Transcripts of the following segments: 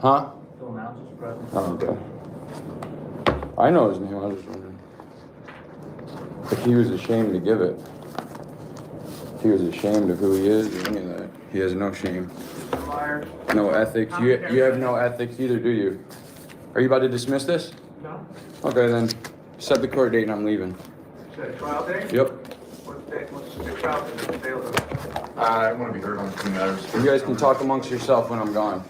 Huh? He'll announce his presence. Oh, okay. I know his name, I was just wondering. If he was ashamed to give it. If he was ashamed of who he is or any of that. He has no shame. Liar. No ethics. You have no ethics either, do you? Are you about to dismiss this? No. Okay, then set the court date and I'm leaving. Is that a trial date? Yep. What's the trial date? I want to be heard on 2 matters. You guys can talk amongst yourself when I'm gone.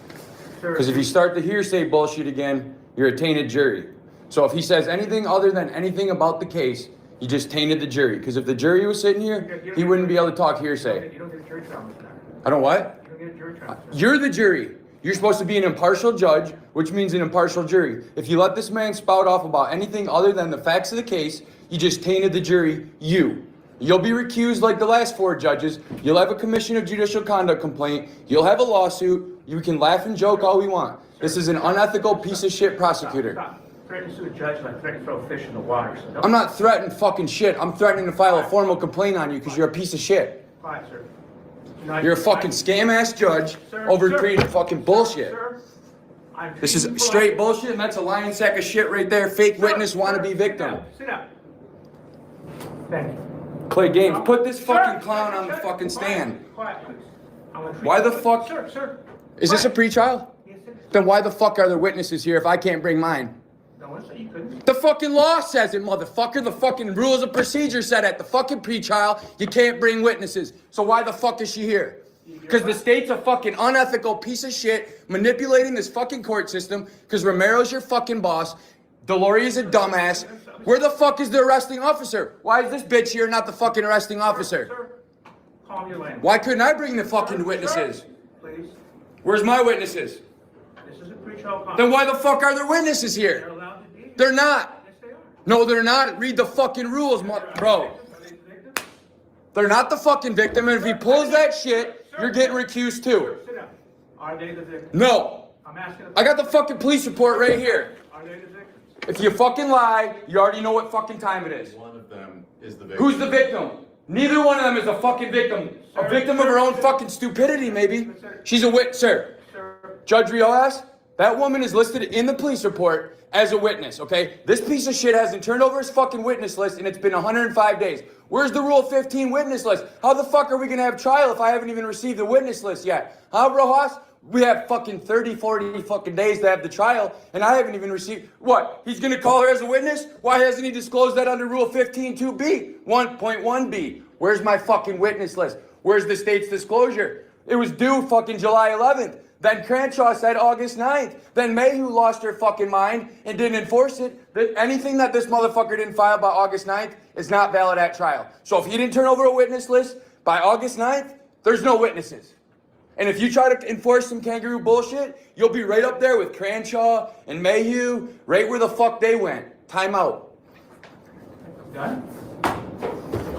Sir, Because if you start the hearsay bullshit again, you're a tainted jury. So if he says anything other than anything about the case, you just tainted the jury. Because if the jury was sitting here, he wouldn't be able to talk hearsay. You don't get a jury trial, Mr. Mayor. I don't what? You don't get a jury trial, sir. You're the jury. You're supposed to be an impartial judge, which means an impartial jury. If you let this man spout off about anything other than the facts of the case, you just tainted the jury. You'll be recused like the last 4 judges. You'll have a commission of judicial conduct complaint. You'll have a lawsuit. You can laugh and joke all we want. This is an unethical piece of shit prosecutor. Stop. Threatening to sue a judge like threatening to throw a fish in the water. So don't. I'm not threatening fucking shit. I'm threatening to file a formal complaint on you because you're a piece of shit. Quiet, sir. You're a fucking scam-ass judge over creating fucking bullshit. Sir, This is straight bullshit, and that's a lying sack of shit right there. Fake witness, wannabe victim. Sit down. Thank you. Play games. Put this fucking clown on the fucking stand. Quiet, please. Why the fuck? Sir. Is this a pre-trial? Yes, it is. Then why the fuck are there witnesses here if I can't bring mine? No one said you couldn't. The fucking law says it, motherfucker. The fucking rules of procedure said at the fucking pre-trial you can't bring witnesses. So why the fuck is she here? Because the state's a fucking unethical piece of shit manipulating this fucking court system because Romero's your fucking boss. Deloria's a dumbass. Where the fuck is the arresting officer? Why is this bitch here, not the fucking arresting officer? Sir, calm your language. Why couldn't I bring the fucking witnesses? Sir, please. Where's my witnesses? This is a pre-trial conference. Then why the fuck are there witnesses They're here? allowed to be. They're not. Yes, they are. No, they're not. Read the fucking rules, bro. Are they the victim? They're not the fucking victim, and if he pulls that shit, you're getting recused too. Sit down. Are they the victim? No. I'm asking. I got the fucking police report right here. Are they the victim? If you fucking lie, you already know what fucking time it is. One of them is the victim. Who's the victim? Neither one of them is a fucking victim. A victim of her own fucking stupidity, maybe. She's a sir. Sir, Judge Riojas, that woman is listed in the police report as a witness, okay? This piece of shit hasn't turned over his fucking witness list and it's been 105 days. Where's the Rule 15 witness list? How the fuck are we gonna have trial if I haven't even received the witness list yet? Huh, Rojas? We have fucking 30, 40 fucking days to have the trial and I haven't even received, what? He's gonna call her as a witness? Why hasn't he disclosed that under Rule 15 2B, 1.1B? Where's my fucking witness list? Where's the state's disclosure? It was due fucking July 11th. Then Crenshaw said August 9th. Then Mayhew lost her fucking mind and didn't enforce it. That anything that this motherfucker didn't file by August 9th is not valid at trial. So if he didn't turn over a witness list by August 9th, there's no witnesses. And if you try to enforce some kangaroo bullshit, you'll be right up there with Crenshaw and Mayhew, right where the fuck they went. Time out. done?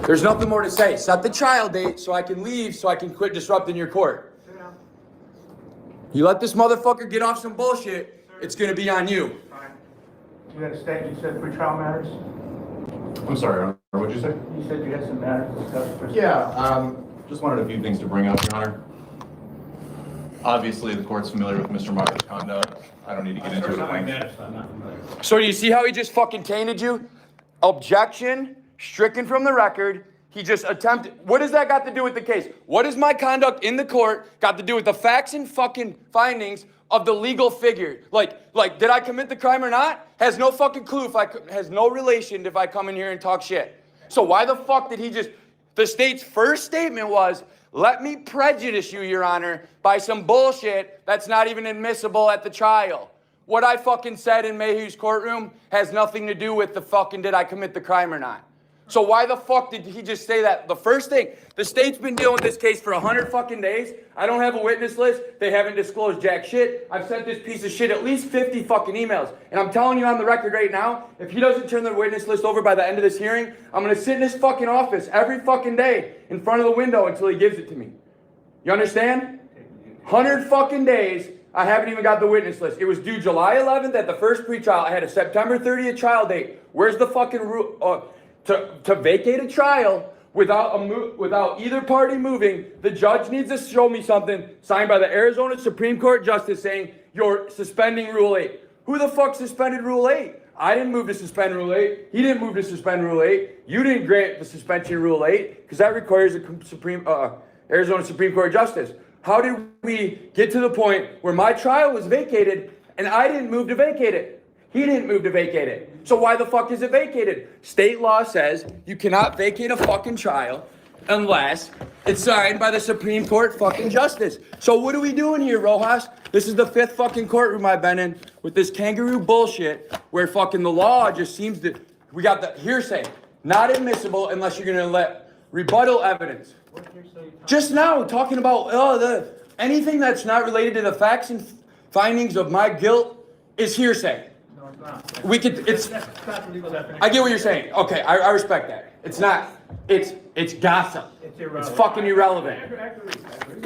There's nothing more to say. Set the trial date so I can leave, so I can quit disrupting your court. Sit down. You let this motherfucker get off some bullshit, it's gonna be on you. Fine. You had a statement, you said pre-trial matters? I'm sorry, Your Honor, what'd you say? You said you had some matters to discuss first. Yeah, just wanted a few things to bring up, Your Honor. Obviously, the court's familiar with Mr. Martin's conduct. I don't need to get into it at length. I'm not familiar. So do you see how he just fucking tainted you? Objection, stricken from the record. He just attempted. What does that got to do with the case? What does my conduct in the court got to do with the facts and fucking findings of the legal figure? Like, did I commit the crime or not? Has no fucking clue has no relation if I come in here and talk shit. So why the fuck did he just, the state's first statement was, let me prejudice you, Your Honor, by some bullshit that's not even admissible at the trial. What I fucking said in Mayhew's courtroom has nothing to do with the fucking did I commit the crime or not. So why the fuck did he just say that? The first thing, the state's been dealing with this case for 100 fucking days. I don't have a witness list. They haven't disclosed jack shit. I've sent this piece of shit at least 50 fucking emails. And I'm telling you on the record right now, if he doesn't turn the witness list over by the end of this hearing, I'm gonna sit in his fucking office every fucking day in front of the window until he gives it to me. You understand? 100 fucking days, I haven't even got the witness list. It was due July 11th at the first pretrial. I had a September 30th trial date. Where's the fucking rule? To vacate a trial without either party moving, the judge needs to show me something signed by the Arizona Supreme Court Justice saying you're suspending Rule 8. Who the fuck suspended Rule 8? I didn't move to suspend Rule 8. He didn't move to suspend Rule 8. You didn't grant the suspension of Rule 8 because that requires a Arizona Supreme Court Justice. How did we get to the point where my trial was vacated and I didn't move to vacate it? He didn't move to vacate it. So why the fuck is it vacated? State law says you cannot vacate a fucking trial unless it's signed by the Supreme Court fucking justice. So what are we doing here, Rojas? This is the 5th fucking courtroom I've been in with this kangaroo bullshit where fucking the law just seems to, we got the hearsay, not admissible unless you're gonna let rebuttal evidence. What hearsay? Just now, talking about anything that's not related to the facts and findings of my guilt is hearsay. No, it's not. We could, it's, That's not the legal definition. I get what you're saying. Okay, I respect that. It's not, it's gossip. It's irrelevant. It's fucking irrelevant. I agree.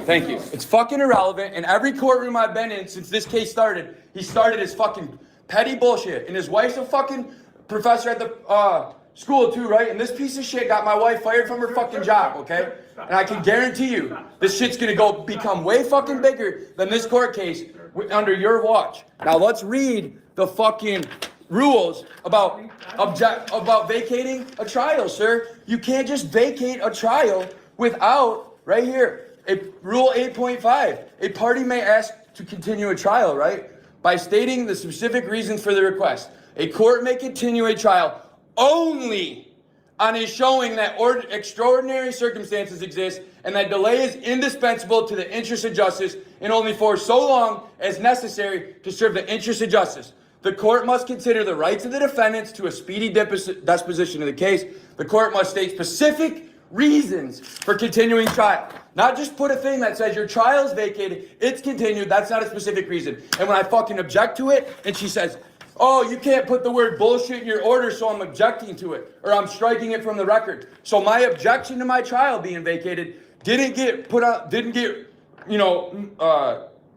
Thank you. It's fucking irrelevant. In every courtroom I've been in since this case started, he started his fucking petty bullshit. And his wife's a fucking professor at the school too, right? And this piece of shit got my wife fired from her fucking job, okay? And I can guarantee you, this shit's gonna become way fucking bigger than this court case under your watch. Now let's read the fucking rules about vacating a trial, sir. You can't just vacate a trial without, right here, Rule 8.5. A party may ask to continue a trial, right? By stating the specific reasons for the request. A court may continue a trial only on a showing that extraordinary circumstances exist and that delay is indispensable to the interest of justice and only for so long as necessary to serve the interest of justice. The court must consider the rights of the defendants to a speedy disposition of the case. The court must state specific reasons for continuing trial. Not just put a thing that says your trial's vacated, it's continued, that's not a specific reason. And when I fucking object to it, and she says, oh, you can't put the word bullshit in your order, so I'm objecting to it, or I'm striking it from the record. So my objection to my trial being vacated didn't get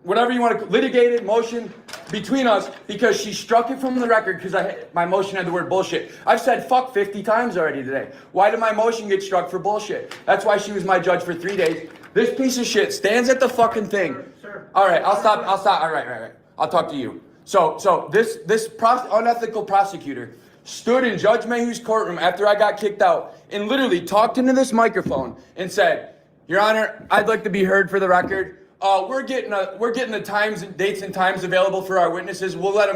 whatever you want to, litigated motion between us because she struck it from the record because my motion had the word bullshit. I've said fuck 50 times already today. Why did my motion get struck for bullshit? That's why she was my judge for 3 days. This piece of shit stands at the fucking thing. Sir. All right, I'll stop. All right. I'll talk to you. So this unethical prosecutor stood in Judge Mayhew's courtroom after I got kicked out and literally talked into this microphone and said, Your Honor, I'd like to be heard for the record. We're getting the times, dates and times available for our witnesses. We'll let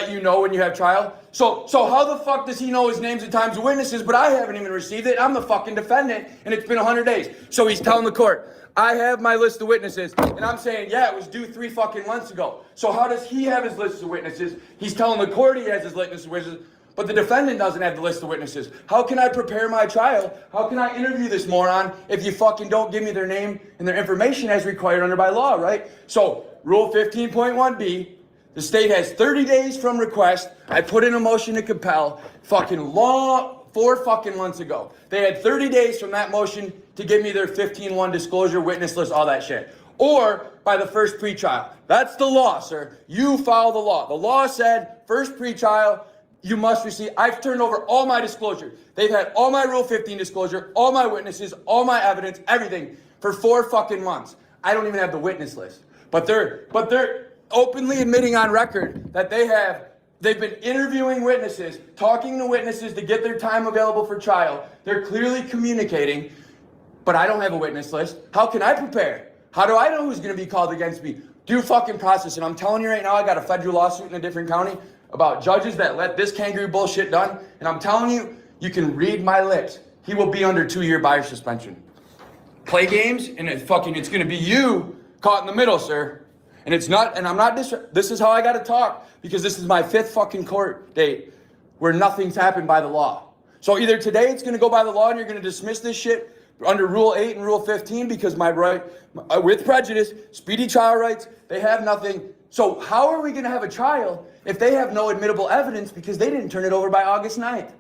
you know when you have trial. So how the fuck does he know his names and times of witnesses, but I haven't even received it? I'm the fucking defendant, and it's been 100 days. So he's telling the court, I have my list of witnesses, and I'm saying, yeah, it was due 3 fucking months ago. So how does he have his list of witnesses? He's telling the court he has his list of witnesses, but the defendant doesn't have the list of witnesses. How can I prepare my trial? How can I interview this moron if you fucking don't give me their name and their information as required under by law, right? So, Rule 15.1b, the state has 30 days from request. I put in a motion to compel fucking law 4 fucking months ago. They had 30 days from that motion to give me their 15-1 disclosure, witness list, all that shit. Or by the first pretrial. That's the law, sir. You follow the law. The law said first pretrial, you must receive. I've turned over all my disclosure. They've had all my Rule 15 disclosure, all my witnesses, all my evidence, everything for 4 fucking months. I don't even have the witness list. But they're openly admitting on record that they've been interviewing witnesses, talking to witnesses to get their time available for trial. They're clearly communicating, but I don't have a witness list. How can I prepare? How do I know who's going to be called against me? Due fucking process. And I'm telling you right now, I got a federal lawsuit in a different county about judges that let this kangaroo bullshit done. And I'm telling you, you can read my lips. He will be under 2-year buyer suspension. Play games, and it's going to be you caught in the middle, sir. And it's not, and I'm not, this is how I got to talk, because this is my 5th fucking court date where nothing's happened by the law. So either today it's going to go by the law and you're going to dismiss this shit under Rule 8 and Rule 15 because my right, with prejudice, speedy trial rights, they have nothing. So how are we going to have a trial if they have no admissible evidence because they didn't turn it over by August 9th?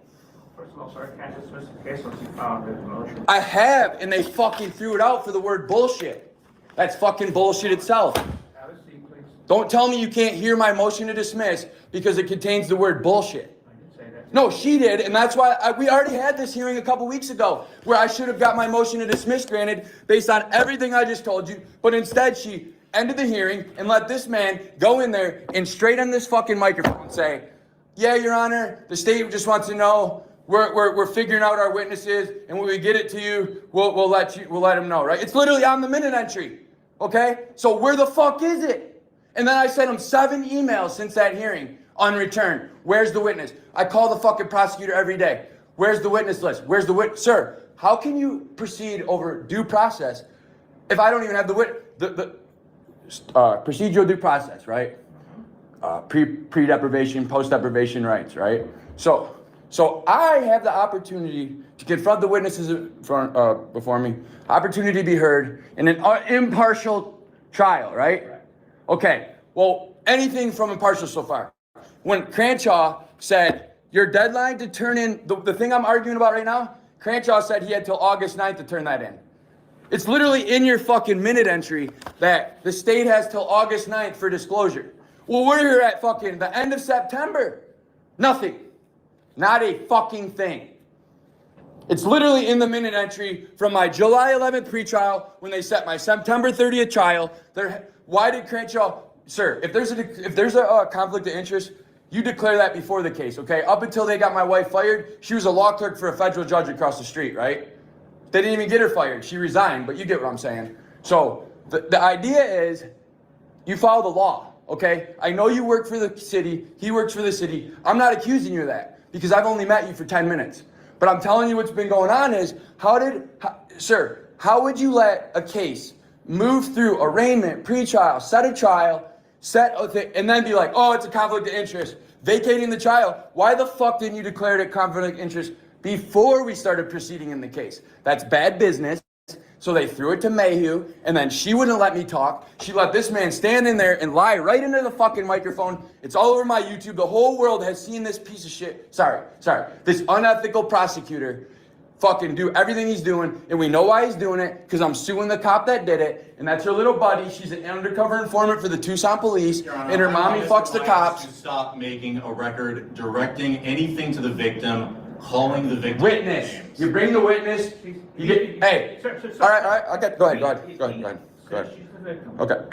First of all, sir, I can't dismiss the case once you filed the motion. I have, and they fucking threw it out for the word bullshit. That's fucking bullshit itself. Have a seat, please. Don't tell me you can't hear my motion to dismiss because it contains the word bullshit. I didn't say that, No, she did, and that's why we already had this hearing a couple weeks ago where I should have got my motion to dismiss granted based on everything I just told you, but instead she ended the hearing and let this man go in there and straight on this fucking microphone say, yeah, Your Honor, the state just wants to know, we're figuring out our witnesses, and when we get it to you, we'll let them know, right? It's literally on the minute entry, okay? So where the fuck is it? And then I sent him 7 emails since that hearing. Unreturned. Where's the witness? I call the fucking prosecutor every day. Where's the witness list? Where's the witness? Sir, how can you proceed over due process if I don't even have the procedural due process, right? Pre-deprivation, post-deprivation rights, right? So I have the opportunity to confront the witnesses before me, opportunity to be heard in an impartial trial, right? Okay, well, anything from impartial so far. When Cranshaw said, your deadline to turn in, the thing I'm arguing about right now, Cranshaw said he had till August 9th to turn that in. It's literally in your fucking minute entry that the state has till August 9th for disclosure. Well, we're here at fucking the end of September. Nothing. Not a fucking thing. It's literally in the minute entry from my July 11th pretrial when they set my September 30th trial. Why did Cranshaw, sir, if there's a conflict of interest, you declare that before the case, okay? Up until they got my wife fired, she was a law clerk for a federal judge across the street, right? They didn't even get her fired. She resigned, but you get what I'm saying. So the idea is you follow the law, okay? I know you work for the city. He works for the city. I'm not accusing you of that because I've only met you for 10 minutes. But I'm telling you what's been going on is sir, how would you let a case move through arraignment, pretrial, set a trial, and then be like, oh, it's a conflict of interest, vacating the trial? Why the fuck didn't you declare it a conflict of interest before we started proceeding in the case? That's bad business. So they threw it to Mayhew, and then she wouldn't let me talk. She let this man stand in there and lie right into the fucking microphone. It's all over my YouTube. The whole world has seen this piece of shit. Sorry. This unethical prosecutor fucking do everything he's doing, and we know why he's doing it, because I'm suing the cop that did it, and that's her little buddy. She's an undercover informant for the Tucson police, and her mommy fucks the cops. To stop making a record, directing anything to the victim, calling the victim. Witness. You bring the witness. You get. Hey. All right. Okay. Go ahead. She's the victim. Okay.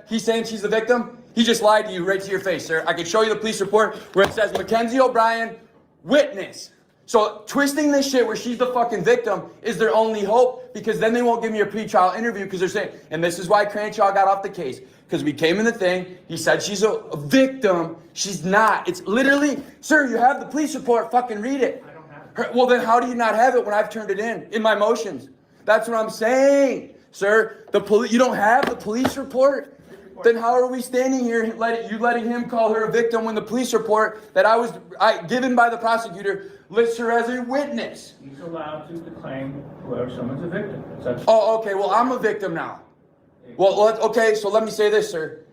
He's saying she's the victim. He just lied to you right to your face, sir. I can show you the police report where it says Mackenzie O'Brien, witness. So twisting this shit where she's the fucking victim is their only hope, because then they won't give me a pre-trial interview because they're saying, and this is why Cranshaw got off the case, because we came in the thing, he said she's a victim. She's not. It's literally, sir, you have the police report, fucking read it. I don't have it. Well, then how do you not have it when I've turned it in my motions? That's what I'm saying, sir. You don't have the police report? Then how are we standing here letting him call her a victim when the police report that I given by the prosecutor lists her as a witness? He's allowed to claim whoever someone's a victim. Oh, okay. Well, I'm a victim now. Well, okay. So let me say this, sir.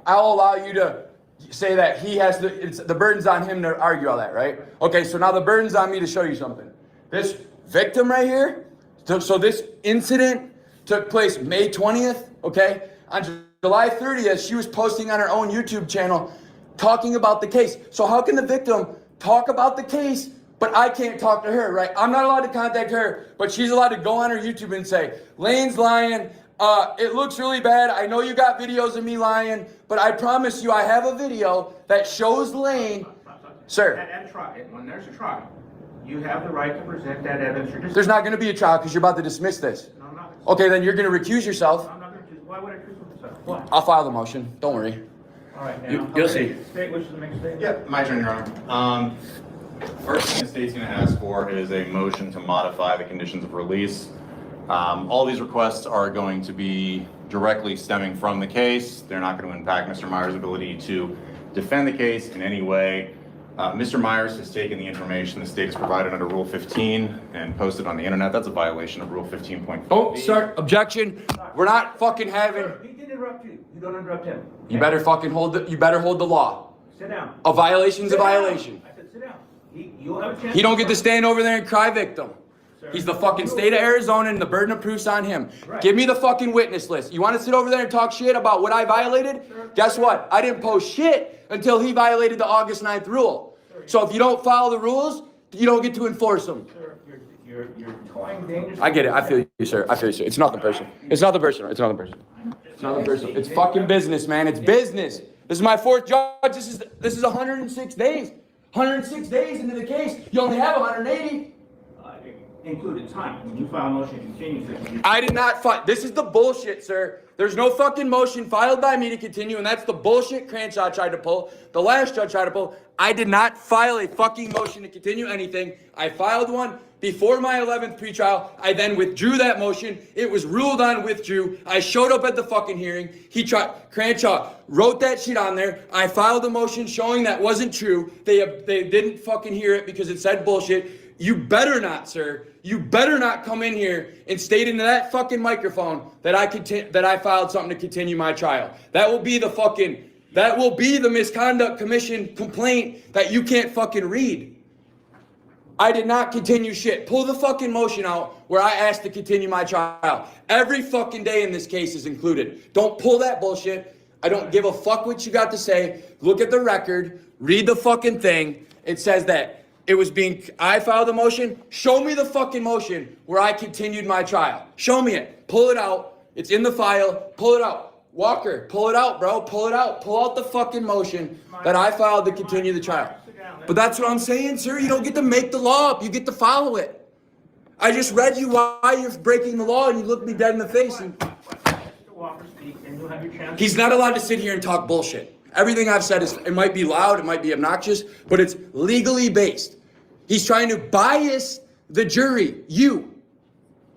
I'll allow you to say that he has the burden's on him to argue all that, right? Okay. So now the burden's on me to show you something. This victim right here. So this incident took place May 20th. Okay. On July 30th, she was posting on her own YouTube channel talking about the case. So how can the victim talk about the case, but I can't talk to her, right? I'm not allowed to contact her, but she's allowed to go on her YouTube and say, Lane's lying. It looks really bad. I know you got videos of me lying, but I promise you I have a video that shows Lane. Sir. At trial, when there's a trial, you have the right to present that evidence. There's not going to be a trial because you're about to dismiss this. No, I'm not. Okay, then you're going to recuse yourself. I'm not going to. Why would I recuse myself? Why? I'll file the motion. Don't worry. All right, now. You'll see. State wishes to make a statement. Yeah, my turn, Your Honor. First thing the state's going to ask for is a motion to modify the conditions of release. All these requests are going to be directly stemming from the case. They're not going to impact Mr. Myers' ability to defend the case in any way. Mr. Myers has taken the information the state has provided under Rule 15 and posted on the internet. That's a violation of Rule 15.4. Oh, sir, objection. We're not fucking having. He did interrupt you. You don't interrupt him. You better fucking hold the law. Sit down. A violation's a Sit down. violation. I said sit down. You'll have a chance. He don't get to stand over there and cry victim. He's the fucking state of Arizona and the burden of proof's on him. Right. Give me the fucking witness list. You want to sit over there and talk shit about what I violated? Sure. Guess what? I didn't post shit until he violated the August 9th rule. So if you don't follow the rules, you don't get to enforce them. Sir, you're toying dangerously. I get it. I feel you, sir. I feel you, sir. It's nothing personal. It's nothing personal. It's nothing personal. It's nothing personal. It's fucking business, man. It's business. This is my fourth judge. This is 106 days. 106 days into the case. You only have 180. Included time. When you file a motion to continue. I did not file. This is the bullshit, sir. There's no fucking motion filed by me to continue, and that's the bullshit Cranshaw tried to pull. The last judge tried to pull. I did not file a fucking motion to continue anything. I filed one before my 11th pretrial. I then withdrew that motion. It was ruled on, withdrew. I showed up at the fucking hearing. Cranshaw wrote that shit on there. I filed a motion showing that wasn't true. They didn't fucking hear it because it said bullshit. You better not, sir. You better not come in here and state into that fucking microphone that I filed something to continue my trial. That will be the misconduct commission complaint that you can't fucking read. I did not continue shit. Pull the fucking motion out where I asked to continue my trial. Every fucking day in this case is included. Don't pull that bullshit. I don't give a fuck what you got to say. Look at the record. Read the fucking thing. It says that I filed a motion. Show me the fucking motion where I continued my trial. Show me it. Pull it out. It's in the file. Pull it out. Walker, pull it out, bro. Pull it out. Pull out the fucking motion that I filed to continue the trial. But that's what I'm saying, sir. You don't get to make the law up. You get to follow it. I just read you why you're breaking the law and you looked me dead in the face. And Mr. Walker, speak, and you'll have your chance. he's not allowed to sit here and talk bullshit. Everything I've said it might be loud, it might be obnoxious, but it's legally based. He's trying to bias the jury. You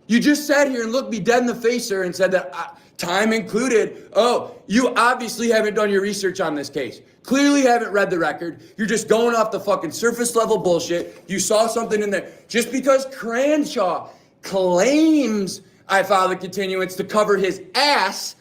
just sat here and looked me dead in the face, sir, and said that time included. Oh, you obviously haven't done your research on this case. Clearly haven't read the record. You're just going off the fucking surface level bullshit. You saw something in there. Just because Cranshaw claims I filed a continuance to cover his ass,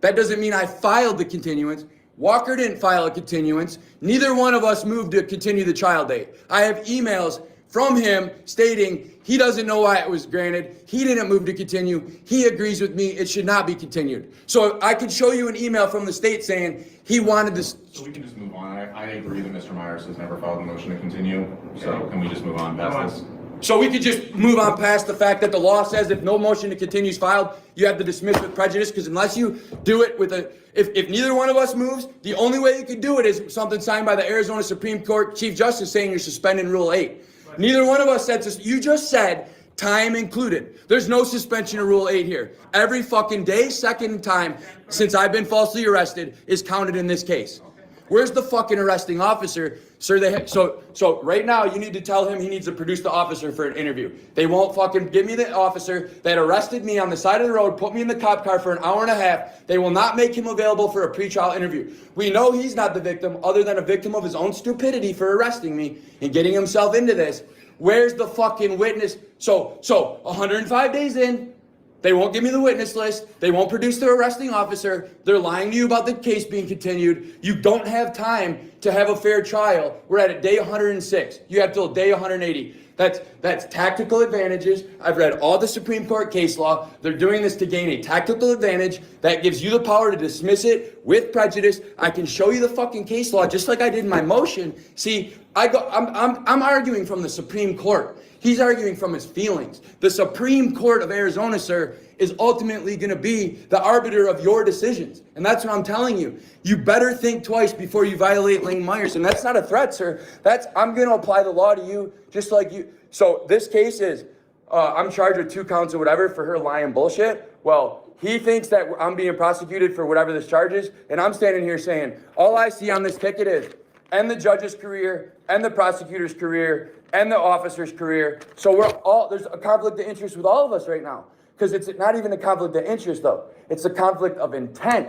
that doesn't mean I filed the continuance. Walker didn't file a continuance. Neither one of us moved to continue the trial date. I have emails from him stating he doesn't know why it was granted. He didn't move to continue. He agrees with me. It should not be continued. So I could show you an email from the state saying he wanted this. So we can just move on. I agree that Mr. Myers has never filed a motion to continue. So can we just move on past this? So we could just move on past the fact that the law says if no motion to continue is filed, you have to dismiss with prejudice, because unless you do it with if neither one of us moves, the only way you could do it is something signed by the Arizona Supreme Court Chief Justice saying you're suspending Rule 8. Neither one of us said this. You just said time included. There's no suspension of Rule 8 here. Every fucking day, second, and time since I've been falsely arrested is counted in this case. Where's the fucking arresting officer? Sir, so right now you need to tell him he needs to produce the officer for an interview. They won't fucking give me the officer that arrested me on the side of the road, put me in the cop car for an hour and a half. They will not make him available for a pretrial interview. We know he's not the victim, other than a victim of his own stupidity for arresting me and getting himself into this. Where's the fucking witness? So 105 days in, they won't give me the witness list. They won't produce their arresting officer. They're lying to you about the case being continued. You don't have time to have a fair trial. We're at day 106. You have till day 180. That's tactical advantages. I've read all the Supreme Court case law. They're doing this to gain a tactical advantage that gives you the power to dismiss it with prejudice. I can show you the fucking case law just like I did in my motion. See, I'm arguing from the Supreme Court. He's arguing from his feelings. The Supreme Court of Arizona, sir, is ultimately going to be the arbiter of your decisions. And that's what I'm telling you. You better think twice before you violate Ling Myers. And that's not a threat, sir. I'm going to apply the law to you just like you. So this case is, I'm charged with 2 counts or whatever for her lying bullshit. Well, he thinks that I'm being prosecuted for whatever this charge is. And I'm standing here saying, all I see on this ticket is end the judge's career, end the prosecutor's career, and the officer's career. So there's a conflict of interest with all of us right now. Because it's not even a conflict of interest, though. It's a conflict of intent.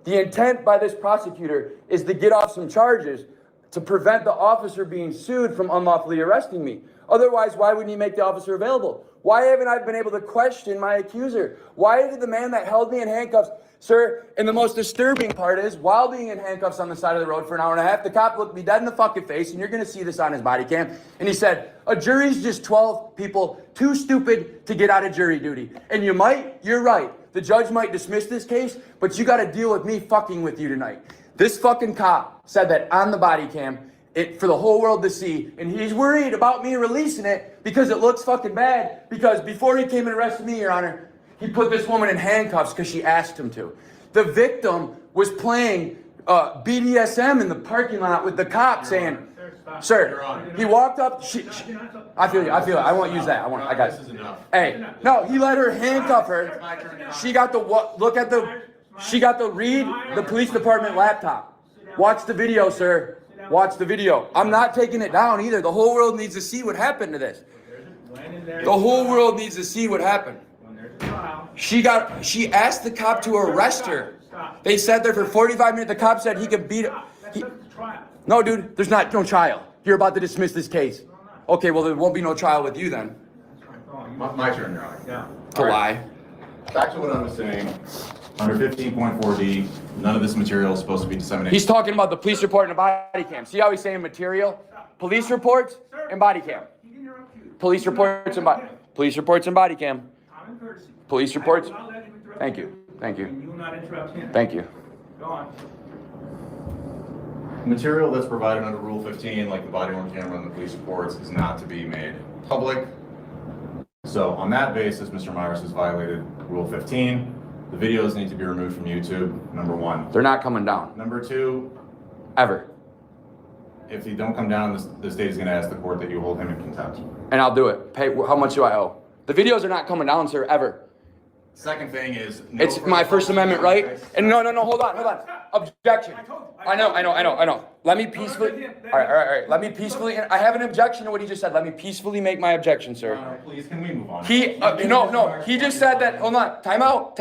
The intent by this prosecutor is to get off some charges to prevent the officer being sued from unlawfully arresting me. Otherwise, why wouldn't he make the officer available? Why haven't I been able to question my accuser? Why did the man that held me in handcuffs, sir, and the most disturbing part is, while being in handcuffs on the side of the road for an hour and a half, the cop looked me dead in the fucking face, and you're gonna see this on his body cam, and he said, a jury's just 12 people too stupid to get out of jury duty. And you're right, the judge might dismiss this case, but you gotta deal with me fucking with you tonight. This fucking cop said that on the body cam, for the whole world to see, and he's worried about me releasing it because it looks fucking bad, because before he came and arrested me, Your Honor, he put this woman in handcuffs because she asked him to. The victim was playing BDSM in the parking lot with the cop saying, sir, he walked up, I feel you, I won't use that, I got it. This is enough. Hey, no, he let her handcuff her. She got the, she got to read the police department laptop. Watch the video, sir. Watch the video. I'm not taking it down either. The whole world needs to see what happened to this. The whole world needs to see what happened. She asked the cop to arrest her. They sat there for 45 minutes. The cop said he could beat her. No, dude, there's no trial. You're about to dismiss this case. Okay, well, there won't be no trial with you then. My turn, Your Honor. Yeah. To lie. Back to what I was saying. Under 15.4D, none of this material is supposed to be disseminated. He's talking about the police report and the body cam. See how he's saying material? Police reports and body cam. Police reports and body cam. Police reports. Thank you. Thank you. You will not interrupt him. Thank you. Go on. Material that's provided under Rule 15, like the body-worn camera and the police reports, is not to be made public. So on that basis, Mr. Myers has violated Rule 15. The videos need to be removed from YouTube, number one. They're not coming down. Number two, Ever. if they don't come down, the state is going to ask the court that you hold him in contempt. And I'll do it. Pay, how much do I owe? The videos are not coming down, sir, ever. Second thing is... It's my First Amendment right. And no, hold on. Objection. I know. Let me peacefully... All right. Let me peacefully... I have an objection to what he just said. Let me peacefully make my objection, sir. Please, can we move on? He just said that... Hold on. Time out.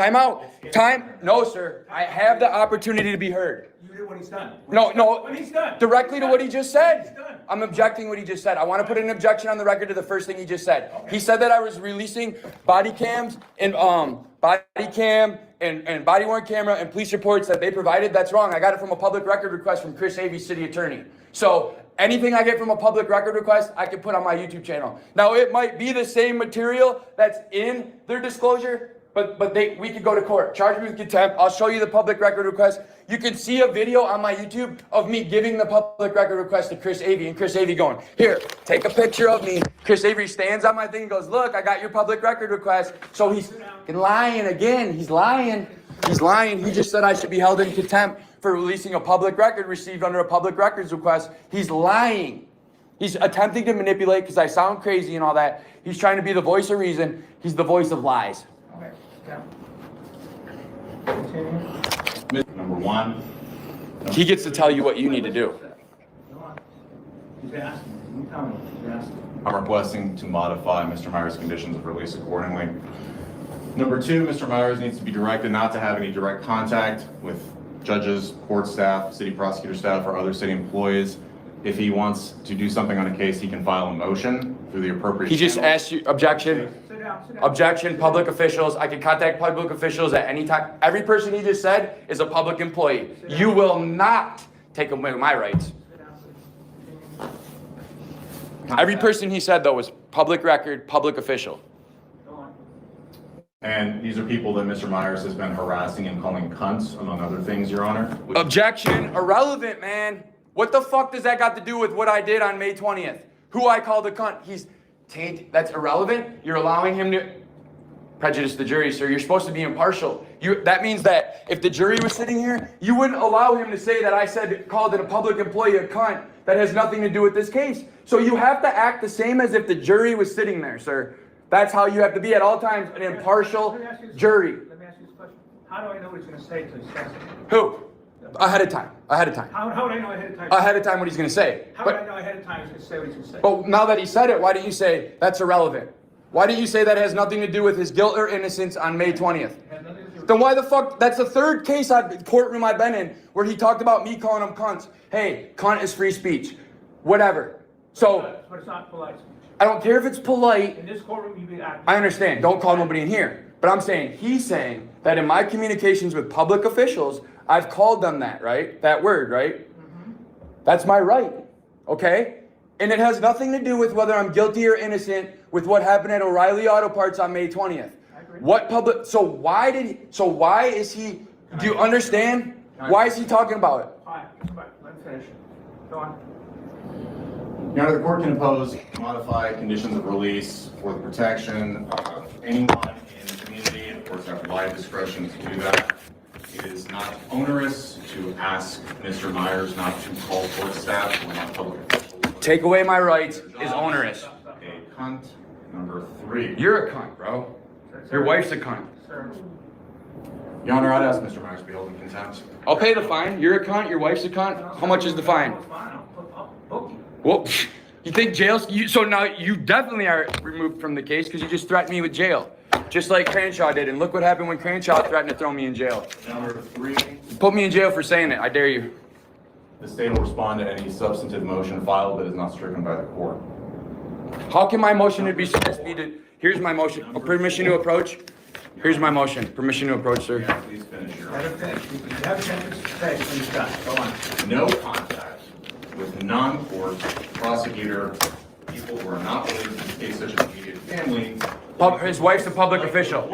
No, sir. I have the opportunity to be heard. You did when he's done. When he's done. Directly to what he just said. When he's done. I'm objecting what he just said. I want to put an objection on the record to the first thing he just said. Okay. He said that I was releasing body cams and and body worn camera and police reports that they provided. That's wrong. I got it from a public record request from Chris Avey, city attorney. So anything I get from a public record request, I can put on my YouTube channel. Now it might be the same material that's in their disclosure, but we could go to court. Charge me with contempt. I'll show you the public record request. You can see a video on my YouTube of me giving the public record request to Chris Avey, and Chris Avey going, here, take a picture of me. Chris Avey stands on my thing and goes, look, I got your public record request. So he's lying again. He's lying. He just said I should be held in contempt for releasing a public record received under a public records request. He's lying. He's attempting to manipulate because I sound crazy and all that. He's trying to be the voice of reason. He's the voice of lies. Okay. Yeah. Continue. Number one. He gets to tell you what you need to do. Go on. He's asking. You tell me what he's asking. I'm requesting to modify Mr. Myers' conditions of release accordingly. Number two, Mr. Myers needs to be directed not to have any direct contact with judges, court staff, city prosecutor staff, or other city employees. If he wants to do something on a case, he can file a motion through the appropriate He just channels. asked you, objection. Sit down. Objection, public officials. I can contact public officials at any time. Every person he just said is a public employee. You will not take away my rights. Every person he said, though, was public record, public official. Go on. And these are people that Mr. Myers has been harassing and calling cunts, among other things, Your Honor. Objection, irrelevant, man. What the fuck does that got to do with what I did on May 20th? Who I called a cunt? He's tainted. That's irrelevant. You're allowing him to prejudice the jury, sir. You're supposed to be impartial. That means that if the jury was sitting here, you wouldn't allow him to say that I called a public employee a cunt. That has nothing to do with this case. So you have to act the same as if the jury was sitting there, sir. That's how you have to be at all times, an impartial jury. Let me ask you this question. How do I know what he's going to say to his testimony? Who? Ahead of time. How would I know ahead of time? Ahead of time what he's going to say. How would I know ahead of time he's going to say what he's going to say? But now that he said it, why didn't you say that's irrelevant? Why didn't you say that has nothing to do with his guilt or innocence on May 20th? It has nothing to do with Then why the fuck? That's the third courtroom I've been in where he talked about me calling them cunts. Hey, cunt is free speech. Whatever. So, But it's not polite speech. I don't care if it's polite. In this courtroom, you be acting. I understand. Don't call nobody in here. But I'm saying, he's saying that in my communications with public officials, I've called them that, right? That word, right? That's my right. Okay? And it has nothing to do with whether I'm guilty or innocent with what happened at O'Reilly Auto Parts on May 20th. I agree. What public, so why is he, do you understand? Why is he talking about it? All right, come back. Let me finish. Go on. Your Honor, the court can impose, modify conditions of release for the protection of anyone in the community. Of course, have wide discretion to do that. It is not onerous to ask Mr. Myers not to call court staff when not public officials. Take away my rights is onerous. A cunt, number 3. You're a cunt, bro. Your wife's a cunt. Sir. Your Honor, I'd ask Mr. Myers to be held in contempt. I'll pay the fine. You're a cunt. Your wife's a cunt. How much is the fine? I'll book you. Well, you think jail's... so now you definitely are removed from the case because you just threatened me with jail. Just like Cranshaw did. And look what happened when Cranshaw threatened to throw me in jail. Number 3, Put me in jail for saying it. I dare you. the state will respond to any substantive motion filed that is not stricken by the court. How can my motion to be suspended? Here's my motion. Permission to approach. Here's my motion. Permission to approach, sir. Yeah, please finish your... Let him finish. You have a sentence to say, please stop. Go on. No contact with non-court prosecutor, people who are not related to the case, such as immediate family. His wife's a public official.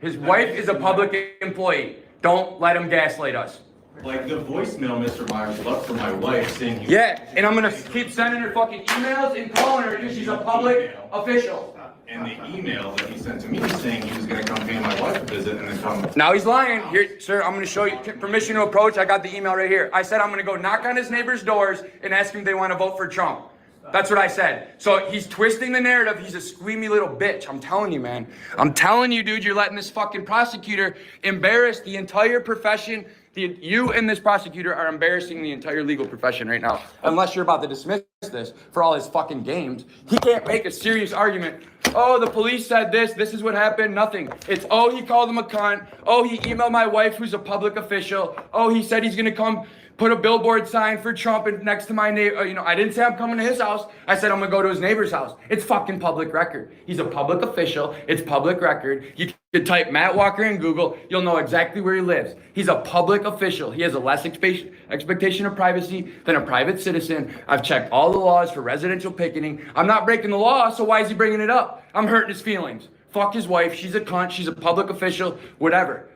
His wife is a public employee. Don't let him gaslight us. Like the voicemail Mr. Myers left for my wife saying... Yeah, and I'm gonna keep sending her fucking emails and calling her because she's a public official. And the email that he sent to me saying he was gonna come pay my wife a visit and then come... Now he's lying. Here, sir, I'm gonna show you permission to approach. I got the email right here. I said I'm gonna go knock on his neighbor's doors and ask him if they want to vote for Trump. That's what I said. So he's twisting the narrative. He's a squeamy little bitch. I'm telling you, man. I'm telling you, dude, you're letting this fucking prosecutor embarrass the entire profession. You and this prosecutor are embarrassing the entire legal profession right now. Unless you're about to dismiss this for all his fucking games. He can't make a serious argument. Oh, the police said this. This is what happened. Nothing. It's, oh, he called him a cunt. Oh, he emailed my wife, who's a public official. Oh, he said he's going to come put a billboard sign for Trump next to my neighbor. I didn't say I'm coming to his house. I said I'm going to go to his neighbor's house. It's fucking public record. He's a public official. It's public record. You can type Matt Walker in Google. You'll know exactly where he lives. He's a public official. He has a less expectation of privacy than a private citizen. I've checked all the laws for residential picketing. I'm not breaking the law, so why is he bringing it up? I'm hurting his feelings. Fuck his wife. She's a cunt. She's a public official. Whatever.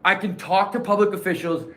I can talk to public officials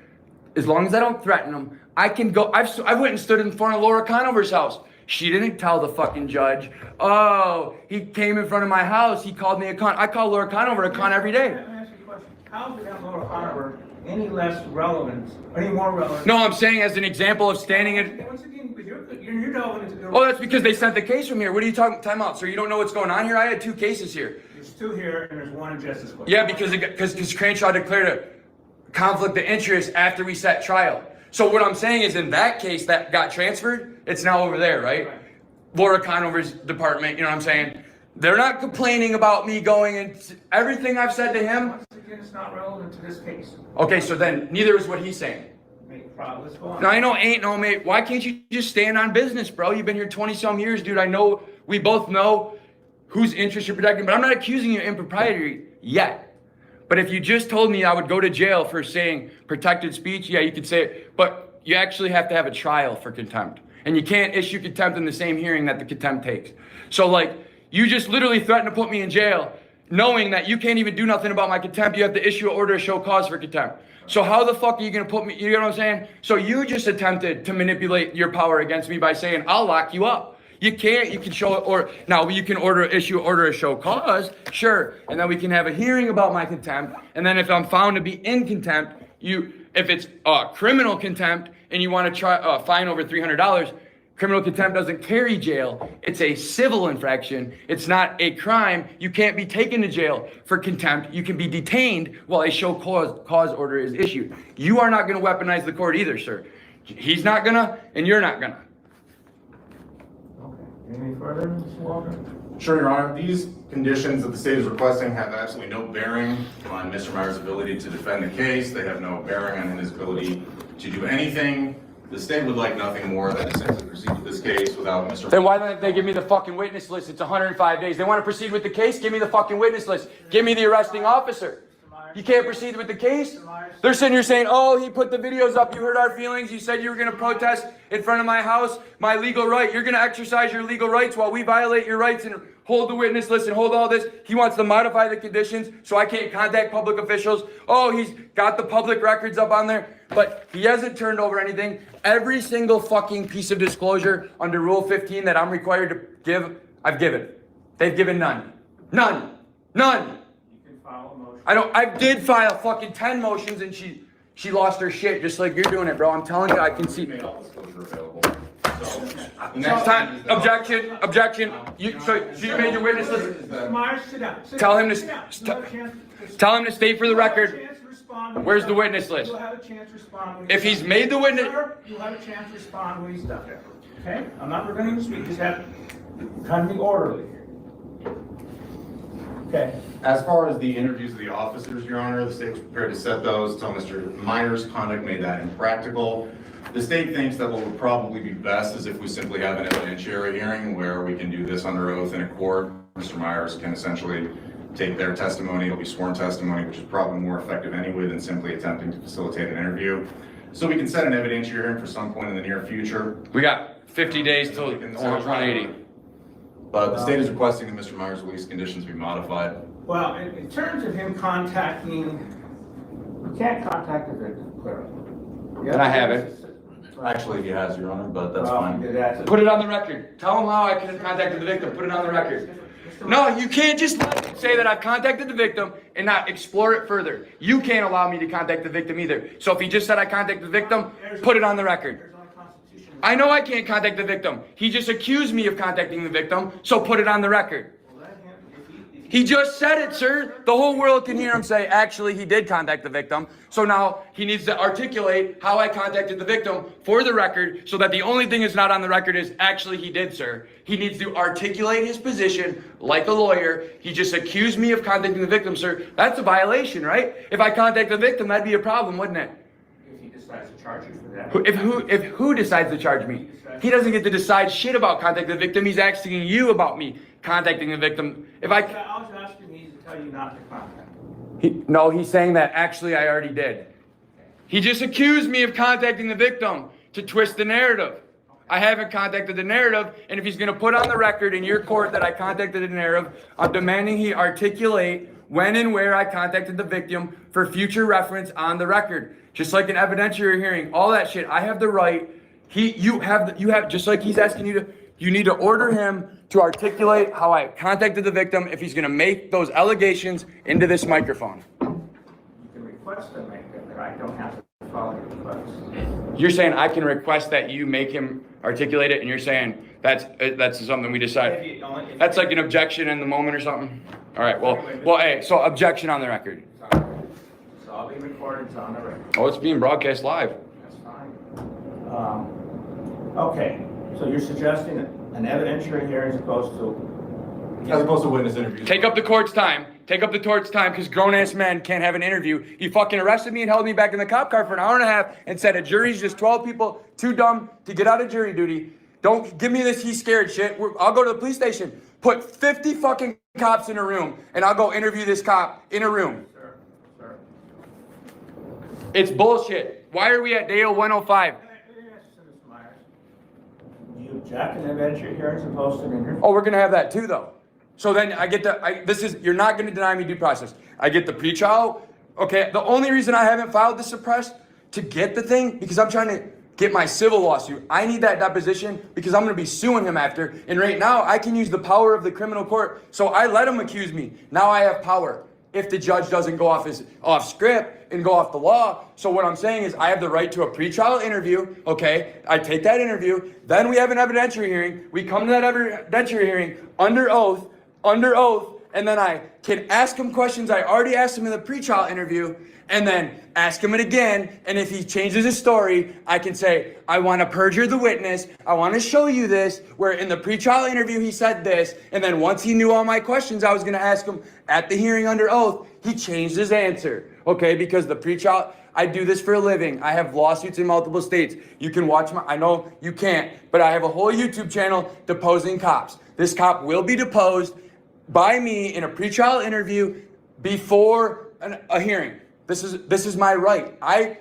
as long as I don't threaten them. I can go. I went and stood in front of Laura Conover's house. She didn't tell the fucking judge, oh, he came in front of my house. He called me a cunt. I call Laura Conover a cunt every day. Let me ask you a question. How is that Laura Conover any less relevant, any more relevant? No, I'm saying as an example of standing in. Once again, but you're delving into the... Oh, that's because they sent the case from here. What are you talking? Time out, sir. You don't know what's going on here? I had 2 cases here. There's 2 here and there's 1 in Justice Court. Yeah, because Cranshaw declared a conflict of interest after we set trial. So what I'm saying is in that case that got transferred, it's now over there, right? Laura Conover's department, you know what I'm saying? They're not complaining about me going and everything I've said to him. Once again, it's not relevant to this case. Okay, so then neither is what he's saying. Let's go on. Now I know ain't no mate. Why can't you just stand on business, bro? You've been here 20 some years, dude. I know we both know whose interests you're protecting, but I'm not accusing you of impropriety yet. But if you just told me I would go to jail for saying protected speech, yeah, you could say it. But you actually have to have a trial for contempt. And you can't issue contempt in the same hearing that the contempt takes. So like, you just literally threatened to put me in jail, knowing that you can't even do nothing about my contempt. You have to issue an order to show cause for contempt. So how the fuck are you gonna put me, you know what I'm saying? So you just attempted to manipulate your power against me by saying, I'll lock you up. You can't, you can show it, or now you can issue an order to show cause, sure. And then we can have a hearing about my contempt. And then if I'm found to be in contempt, if it's criminal contempt and you want to try fine over $300, criminal contempt doesn't carry jail. It's a civil infraction. It's not a crime. You can't be taken to jail for contempt. You can be detained while a show cause order is issued. You are not going to weaponize the court either, sir. He's not gonna, and you're not gonna. Okay. Any further, Mr. Walker? Sure, Your Honor. These conditions that the state is requesting have absolutely no bearing on Mr. Meyer's ability to defend the case. They have no bearing on his ability to do anything. The state would like nothing more than to simply proceed with this case without Mr. Then why don't they give me the fucking witness list? It's 105 days. They want to proceed with the case? Give me the fucking witness list. Give me the arresting officer. You can't proceed with the case? They're sitting here saying, oh, he put the videos up. You hurt our feelings. You said you were going to protest in front of my house. My legal right. You're going to exercise your legal rights while we violate your rights and hold the witness list and hold all this. He wants to modify the conditions so I can't contact public officials. Oh, he's got the public records up on there. But he hasn't turned over anything. Every single fucking piece of disclosure under Rule 15 that I'm required to give, I've given. They've given none. None. None. I did file fucking 10 motions and she lost her shit just like you're doing it, bro. I'm telling you, I can see. Made all disclosure available. So, Next time, objection. So you made your witness list. Mr. Myers, sit down. Tell him to Sit down. You'll have a chance Tell him to state for the record. You'll have a chance to respond. Where's the witness list? You'll have a chance to respond. If he's made the witness, Sir, you'll have a chance to respond when he's done. Okay? I'm not preventing you to speak. Just have kind of be orderly here. Okay. As far as the interviews of the officers, Your Honor, the state was prepared to set those until Mr. Meyer's conduct made that impractical. The state thinks that what would probably be best is if we simply have an evidentiary hearing where we can do this under oath in a court. Mr. Myers can essentially take their testimony, it'll be sworn testimony, which is probably more effective anyway than simply attempting to facilitate an interview. So we can set an evidentiary hearing for some point in the near future. we got 50 days till 180. But the state is requesting that Mr. Meyer's release conditions be modified. Well, in terms of him contacting, you can't contact the victim, clearly. And I haven't. Actually, he has, Your Honor, but that's fine. Put it on the record. Tell him how I can contact the victim. Put it on the record. No, you can't just say that I've contacted the victim and not explore it further. You can't allow me to contact the victim either. So if he just said I contacted the victim, put it on the record. I know I can't contact the victim. He just accused me of contacting the victim, so put it on the record. He just said it, sir. The whole world can hear him say, actually, he did contact the victim. So now he needs to articulate how I contacted the victim for the record so that the only thing that's not on the record is, actually, he did, sir. He needs to articulate his position like a lawyer. He just accused me of contacting the victim, sir. That's a violation, right? If I contact the victim, that'd be a problem, wouldn't it? If he decides to charge you for that. If who decides to charge me? He doesn't get to decide shit about contacting the victim. He's asking you about me contacting the victim. If I was asking me to tell you not to contact. No, he's saying that actually I already did. He just accused me of contacting the victim to twist the narrative. I haven't contacted the narrative, and if he's going to put on the record in your court that I contacted the narrative, I'm demanding he articulate when and where I contacted the victim for future reference on the record. Just like an evidentiary hearing, all that shit. I have the right. You have just like he's asking you to. You need to order him to articulate how I contacted the victim if he's going to make those allegations into this microphone. You can request to make it, but I don't have to follow your request. You're saying I can request that you make him articulate it, and you're saying that's something we decide. That's like an objection in the moment or something. All right. Well, hey. So objection on the record. It's all being recorded. It's on the record. Oh, it's being broadcast live. That's fine. Okay. So you're suggesting an evidentiary hearing as opposed to witness interviews. Take up the court's time. Take up the court's time because grown-ass men can't have an interview. You fucking arrested me and held me back in the cop car for an hour and a half and said a jury's just 12 people too dumb to get out of jury duty. Don't give me this he's scared shit. I'll go to the police station. Put 50 fucking cops in a room and I'll go interview this cop in a room. Sir. It's bullshit. Why are we at day 105? Do you object an evidentiary hearing as opposed to an interview? Oh, we're gonna have that too, though. So then I get you're not gonna deny me due process. I get the pretrial. Okay, the only reason I haven't filed the suppressed to get the thing because I'm trying to get my civil lawsuit. I need that deposition because I'm gonna be suing him after. And right now I can use the power of the criminal court. So I let him accuse me. Now I have power. If the judge doesn't go off script and go off the law. So what I'm saying is I have the right to a pretrial interview, okay? I take that interview, then we have an evidentiary hearing. We come to that evidentiary hearing under oath, and then I can ask him questions I already asked him in the pretrial interview, and then ask him it again, and if he changes his story, I can say, I want to perjure the witness, I want to show you this, where in the pretrial interview he said this, and then once he knew all my questions I was going to ask him at the hearing under oath, he changed his answer, okay, because the pretrial, I do this for a living. I have lawsuits in multiple states. You can watch I know you can't, but I have a whole YouTube channel deposing cops. This cop will be deposed by me in a pretrial interview before a hearing. This is my right. I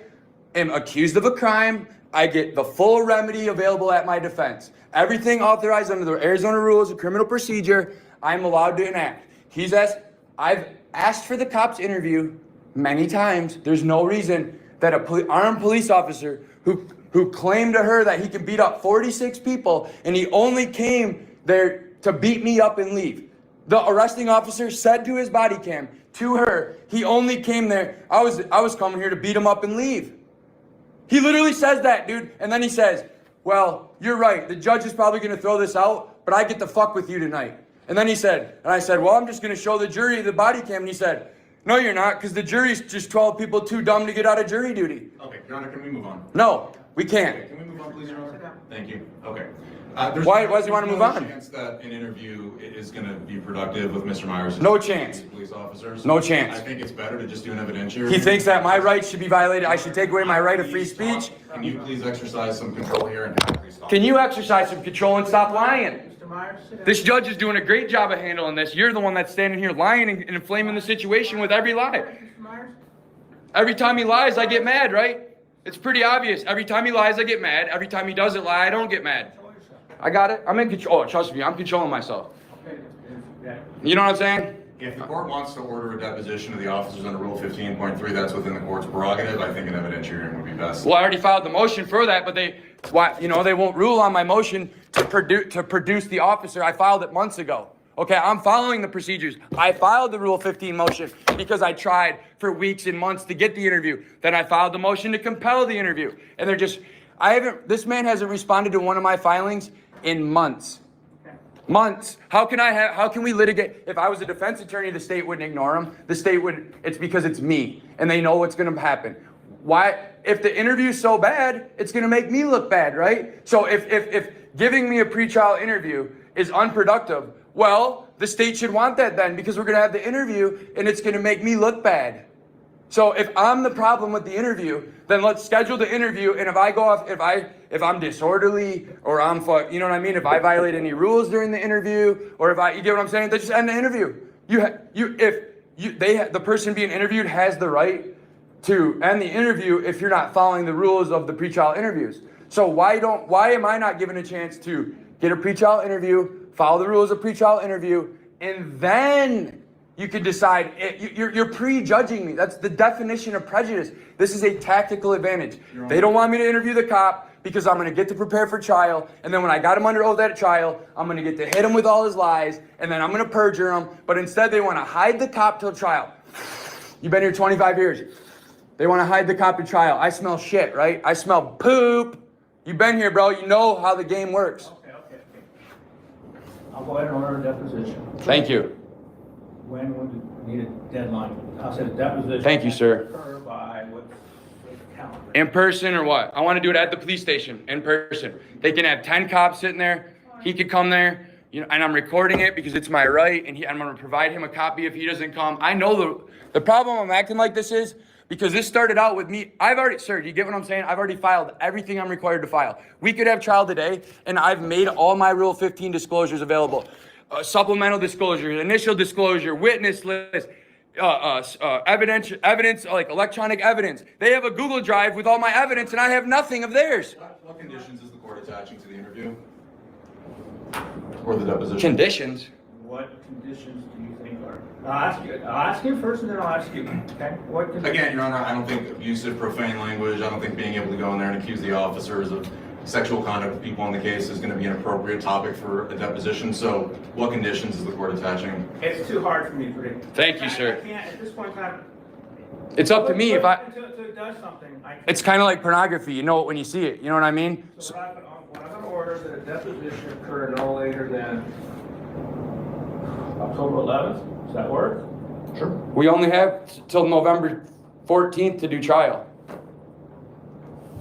am accused of a crime. I get the full remedy available at my defense. Everything authorized under the Arizona rules of criminal procedure, I'm allowed to enact. I've asked for the cop's interview many times. There's no reason that a armed police officer who claimed to her that he could beat up 46 people and he only came there to beat me up and leave. The arresting officer said to his body cam, to her, he only came there, I was coming here to beat him up and leave. He literally says that, dude. And then he says, well, you're right. The judge is probably going to throw this out, but I get to fuck with you tonight. And then he said, and I said, well, I'm just going to show the jury the body cam. And he said, no, you're not, because the jury's just 12 people too dumb to get out of jury duty. Okay, Your Honor, can we move on? No, we can't. Okay, can we move on, please, Your Honor? Thank you. Okay. Why does he want to move on? There's no chance that an interview is going to be productive with Mr. Myers? No chance. Police officers? No chance. I think it's better to just do an evidentiary. He thinks that my rights should be violated. I should take away my right of free speech. Can you please exercise some control here and please stop? Can you exercise some control and stop lying? Mr. Myers, sit down. This judge is doing a great job of handling this. You're the one that's standing here lying and inflaming the situation with every lie. Mr. Myers? Every time he lies, I get mad, right? It's pretty obvious. Every time he lies, I get mad. Every time he doesn't lie, I don't get mad. Control yourself. I got it. I'm in control. Oh, trust me, I'm controlling myself. Okay, yeah. You know what I'm saying? If the court wants to order a deposition of the officers under Rule 15.3, that's within the court's prerogative. I think an evidentiary hearing would be best. Well, I already filed the motion for that, but they won't rule on my motion to produce the officer. I filed it months ago. Okay, I'm following the procedures. I filed the Rule 15 motion because I tried for weeks and months to get the interview. Then I filed the motion to compel the interview. And this man hasn't responded to one of my filings in months. Months. How can we litigate? If I was a defense attorney, the state wouldn't ignore him. It's because it's me and they know what's going to happen. Why? If the interview's so bad, it's going to make me look bad, right? So if giving me a pretrial interview is unproductive, well, the state should want that then because we're going to have the interview and it's going to make me look bad. So if I'm the problem with the interview, then let's schedule the interview. And if I go off, if I'm disorderly or you know what I mean? If I violate any rules during the interview, or you get what I'm saying? They just end the interview. The person being interviewed has the right to end the interview if you're not following the rules of the pretrial interviews. So why am I not given a chance to get a pretrial interview, follow the rules of pretrial interview, and then you could decide? You're prejudging me. That's the definition of prejudice. This is a tactical advantage. They don't want me to interview the cop because I'm going to get to prepare for trial. And then when I got him under oath at trial, I'm going to get to hit him with all his lies. And then I'm going to perjure him. But instead, they want to hide the cop till trial. You've been here 25 years. They want to hide the cop in trial. I smell shit, right? I smell poop. You've been here, bro. You know how the game works. Okay. I'll go ahead and order a deposition. Thank you. When would you need a deadline? I'll say the deposition. Thank you, sir. Occur by what calendar? In person or what? I want to do it at the police station, in person. They can have 10 cops sitting there. He could come there, and I'm recording it because it's my right, and I'm going to provide him a copy if he doesn't come. I know the problem I'm acting like this is because this started out with me. Sir, do you get what I'm saying? I've already filed everything I'm required to file. We could have trial today, and I've made all my Rule 15 disclosures available. Supplemental disclosure, initial disclosure, witness list, evidence, like electronic evidence. They have a Google Drive with all my evidence, and I have nothing of theirs. What conditions is the court attaching to the interview? Or the deposition? Conditions? What conditions do you think are? I'll ask you first, and then I'll ask you. Okay. What conditions? Again, Your Honor, I don't think abusive, profane language, I don't think being able to go in there and accuse the officers of sexual conduct of people in the case is going to be an appropriate topic for a deposition. So what conditions is the court attaching? It's too hard for me to predict. Thank you, sir. I can't, at this point in time. It's up to me if Until it does something, I can't. It's kind of like pornography. You know it when you see it. You know what I mean? So what I'm going to order is that a deposition occur no later than October 11th. Does that work? Sure. We only have till November 14th to do trial.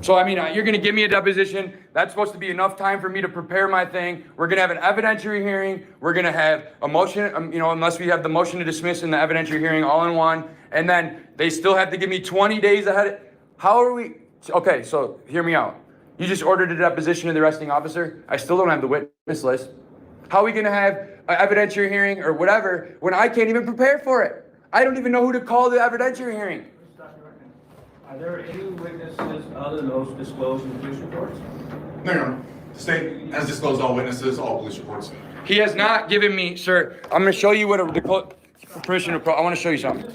So, I mean, you're going to give me a deposition. That's supposed to be enough time for me to prepare my thing. We're going to have an evidentiary hearing. We're going to have a motion, unless we have the motion to dismiss and the evidentiary hearing all in one. And then they still have to give me 20 days ahead. How are we? Okay, so hear me out. You just ordered a deposition of the arresting officer. I still don't have the witness list. How are we going to have an evidentiary hearing or whatever when I can't even prepare for it? I don't even know who to call the evidentiary hearing. Are there any witnesses other than those disclosed in the police reports? No, Your Honor. The state has disclosed all witnesses, all police reports. He has not given me, sir. I'm going to show you what permission to approach. I want to show you something.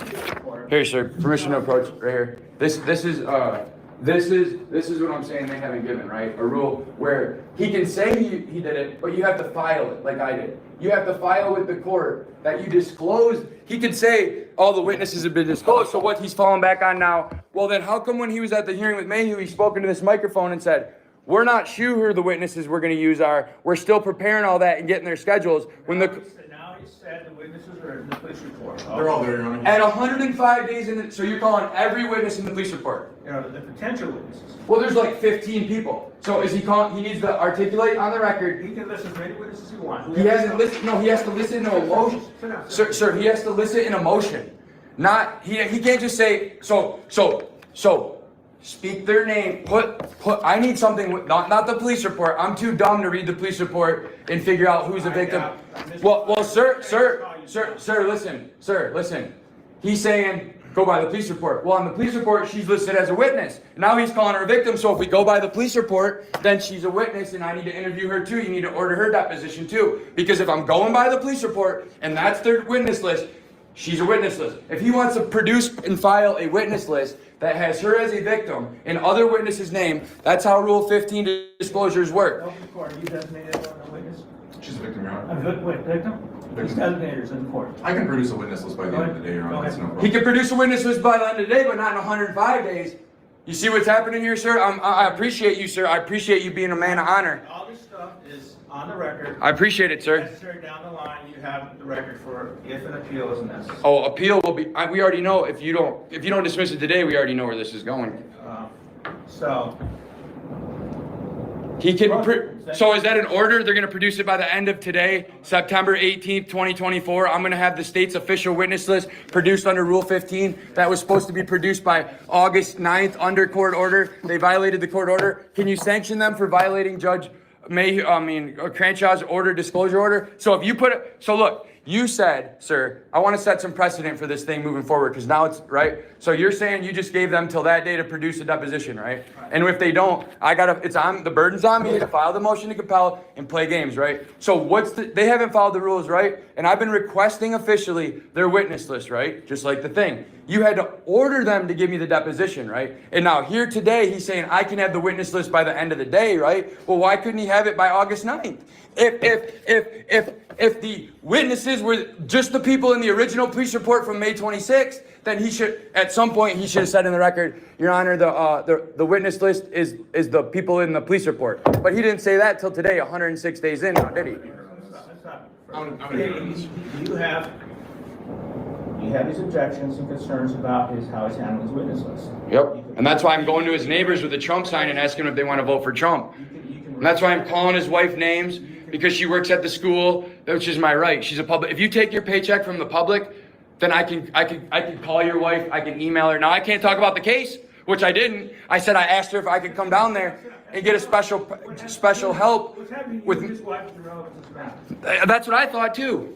Here, sir. Permission to approach right here. This is what I'm saying they haven't given, right? A rule where he can say he did it, but you have to file it like I did. You have to file with the court that you disclosed. He could say all the witnesses have been disclosed, so what he's falling back on now, well then how come when he was at the hearing with Mayhew, he spoke into this microphone and said, we're not sure who the witnesses we're going to use are. We're still preparing all that and getting their schedules. When the Now he said the witnesses are in the police report. They're all there, Your Honor. at 105 days in so you're calling every witness in the police report. You know, the potential witnesses. Well, there's like 15 people. So is he calling? He needs to articulate on the record. He can list as many witnesses as he wants. He hasn't listened. No, he has to listen to a motion. Sir, he has to listen in a motion. Not he can't just say so. Speak their name. Put. I need something. Not the police report. I'm too dumb to read the police report and figure out who's the victim. Well, sir, listen. He's saying go by the police report. Well, on the police report, she's listed as a witness. Now he's calling her a victim. So if we go by the police report, then she's a witness, and I need to interview her too. You need to order her deposition too, because if I'm going by the police report and that's their witness list, she's a witness list. If he wants to produce and file a witness list that has her as a victim and other witnesses' name, that's how Rule 15 disclosures work. Open court, you designated a witness? She's a victim, Your Honor. A victim? He's designated in court. I can produce a witness list by the end of the day, Your Honor. That's no problem. He can produce a witness list by the end of the day, but not in 105 days. You see what's happening here, sir? I appreciate you, sir. I appreciate you being a man of honor. All this stuff is on the record. I appreciate it, sir. Necessary down the line, you have the record for if an appeal is necessary. Oh, appeal will be. We already know if you don't dismiss it today, we already know where this is going. So. He can. So is that an order? They're going to produce it by the end of today, September 18th, 2024. I'm going to have the state's official witness list produced under Rule 15. That was supposed to be produced by August 9th under court order. They violated the court order. Can you sanction them for violating Judge Cranshaw's order, disclosure order? So if you put it, so look, you said, sir, I want to set some precedent for this thing moving forward because now it's right. So you're saying you just gave them till that day to produce a deposition, right? And if they don't, the burden's on me to file the motion to compel and play games, right? So they haven't followed the rules, right? And I've been requesting officially their witness list, right? Just like the thing. You had to order them to give me the deposition, right? And now here today, he's saying I can have the witness list by the end of the day, right? Well, why couldn't he have it by August 9th? If the witnesses were just the people in the original police report from May 26th, then he should, at some point, he should have said in the record, Your Honor, the witness list is the people in the police report. But he didn't say that till today, 106 days in, now, did he? I'm gonna do this. You have these objections and concerns about how he's handling his witness list. Yep. And that's why I'm going to his neighbors with a Trump sign and asking them if they want to vote for Trump. And that's why I'm calling his wife names, because she works at the school, which is my right. She's a public. If you take your paycheck from the public, then I can call your wife, I can email her. Now I can't talk about the case, which I didn't. I said I asked her if I could come down there and get a special help with. That's what I thought too.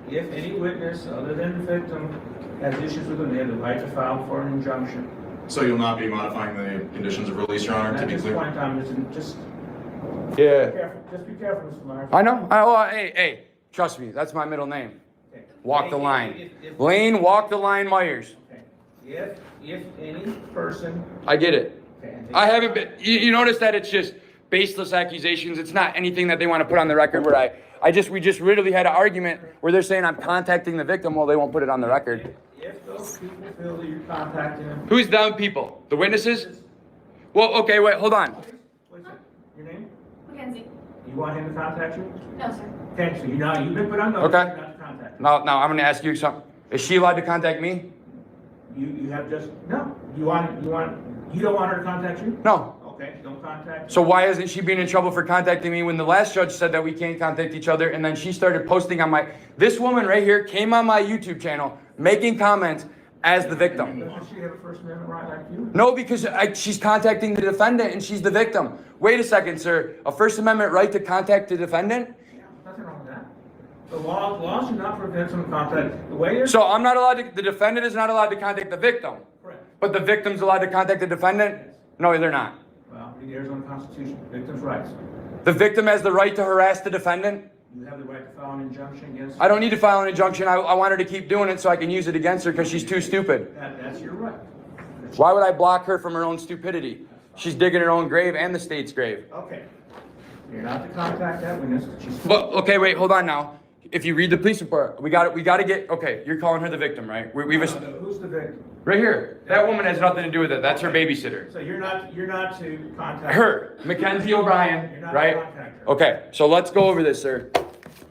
If any witness other than the victim has issues with them, they have the right to file for an injunction. So you'll not be modifying the conditions of release, Your Honor, to be At this clear? point in time, just Yeah. be careful, Mr. Myers. I know. Hey, trust me. That's my middle name. Okay. Walk the line. Lane, walk the line, Myers. Okay. If any person. I get it. Okay, I haven't been. You notice that it's just baseless accusations. It's not anything that they want to put on the record. Where we just literally had an argument where they're saying I'm contacting the victim. Well, they won't put it on the record. If those people feel that you're contacting them. Who's them people? The witnesses? Well, okay, wait, hold on. What's your name? Mackenzie. You want him to contact you? No, sir. Okay, so you've been put on notice. Okay. You're not Now I'm gonna ask you something. Is she allowed to contact me? You have just, no, you don't want her to contact you? No. Okay, don't contact. So why isn't she being in trouble for contacting me when the last judge said that we can't contact each other, and then she started posting on my, this woman right here came on my YouTube channel making comments as the victim. Doesn't she have a First Amendment right like you? No, because she's contacting the defendant and she's the victim. Wait a second, sir. A First Amendment right to contact the defendant? Yeah, nothing wrong with that. The law should not prevent some contact. The way you're. So I'm not allowed to, the defendant is not allowed to contact the victim, Correct. but the victim's allowed to contact the defendant? No, they're not. Well, read the Arizona Constitution, victims' rights. The victim has the right to harass the defendant? You have the right to file an injunction against. I don't need to file an injunction. I want her to keep doing it so I can use it against her because she's too stupid. That's your right. Why would I block her from her own stupidity? She's digging her own grave and the state's grave. Okay. You're not to contact that witness. She's. But, okay, wait, hold on now. If you read the police report, we got to get, okay, you're calling her the victim, right? Who's the victim? Right here. That woman has nothing to do with it. That's her babysitter. So you're not to contact Her, Mackenzie O'Brien, You're not right? to contact her. Okay, so let's go over this, sir.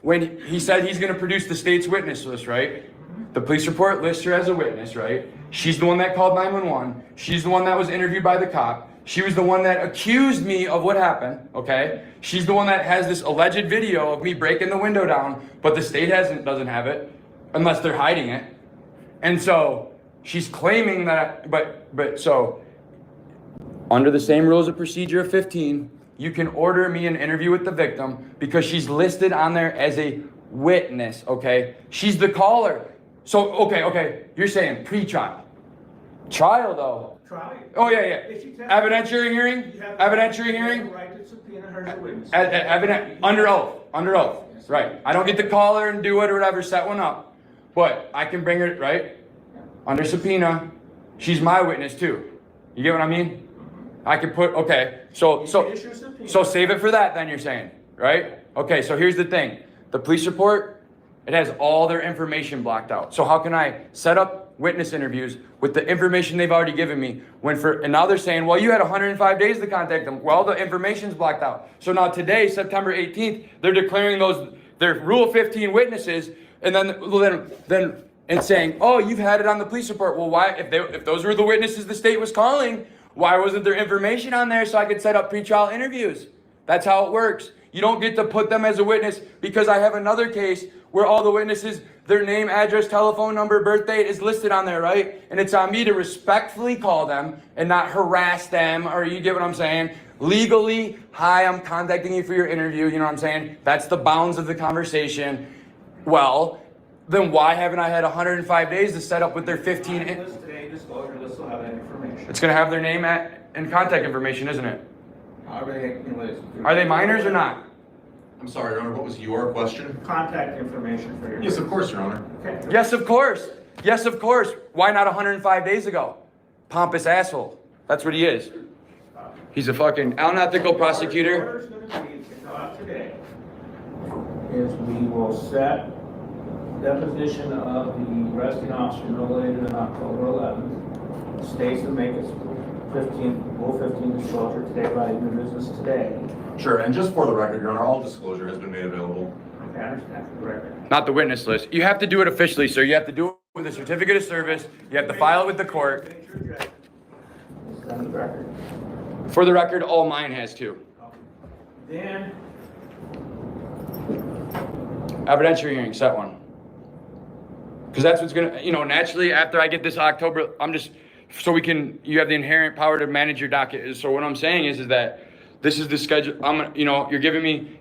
When he said he's going to produce the state's witness list, right? The police report lists her as a witness, right? She's the one that called 911. She's the one that was interviewed by the cop. She was the one that accused me of what happened, okay? She's the one that has this alleged video of me breaking the window down, but the state doesn't have it, unless they're hiding it. And so she's claiming that, but so under the same rules of procedure of 15, you can order me an interview with the victim because she's listed on there as a witness, okay? She's the caller. So, okay, you're saying pre-trial. Trial, though. Trial. Oh, yeah. If she testifies, Evidentiary hearing? you have Evidentiary You have hearing? the right to subpoena her as a witness. Under oath. Right. I don't get to call her and do it or whatever, set one up. But I can bring her, right? Under subpoena. She's my witness, too. You get what I mean? I can put, okay. So save it for that, then you're saying, right? Okay, so here's the thing. The police report, it has all their information blocked out. So how can I set up witness interviews with the information they've already given me and now they're saying, well, you had 105 days to contact them. Well, the information's blocked out. So now today, September 18th, they're declaring their Rule 15 witnesses and then and saying, oh, you've had it on the police report. Well, why, if those were the witnesses the state was calling, why wasn't there information on there so I could set up pretrial interviews? That's how it works. You don't get to put them as a witness because I have another case where all the witnesses, their name, address, telephone number, birth date is listed on there, right? And it's on me to respectfully call them and not harass them, or you get what I'm saying? Legally, hi, I'm contacting you for your interview, you know what I'm saying? That's the bounds of the conversation. Well, then why haven't I had 105 days to set up with their 15? Today, disclosure list will have that information. It's going to have their name and contact information, isn't it? Are they minors or not? I'm sorry, Your Honor, what was your question? Contact information for your. Yes, of course, Your Honor. Okay. Yes, of course. Yes, of course. Why not 105 days ago? Pompous asshole. That's what he is. He's a fucking unethical prosecutor. Order's gonna be to go out today is we will set deposition of the arresting officer no later than October 11th. States will make its Rule 15 disclosure today by new business today. Sure, and just for the record, Your Honor, all disclosure has been made available. Okay, I understand for the record. Not the witness list. You have to do it officially, sir. You have to do it with a certificate of service. You have to file it with the court. Make sure that it's done on the record. For the record, all mine has too. Then, Evidentiary hearing, set one. Because that's what's gonna, naturally after I get this October, you have the inherent power to manage your docket. So what I'm saying is that this is the schedule.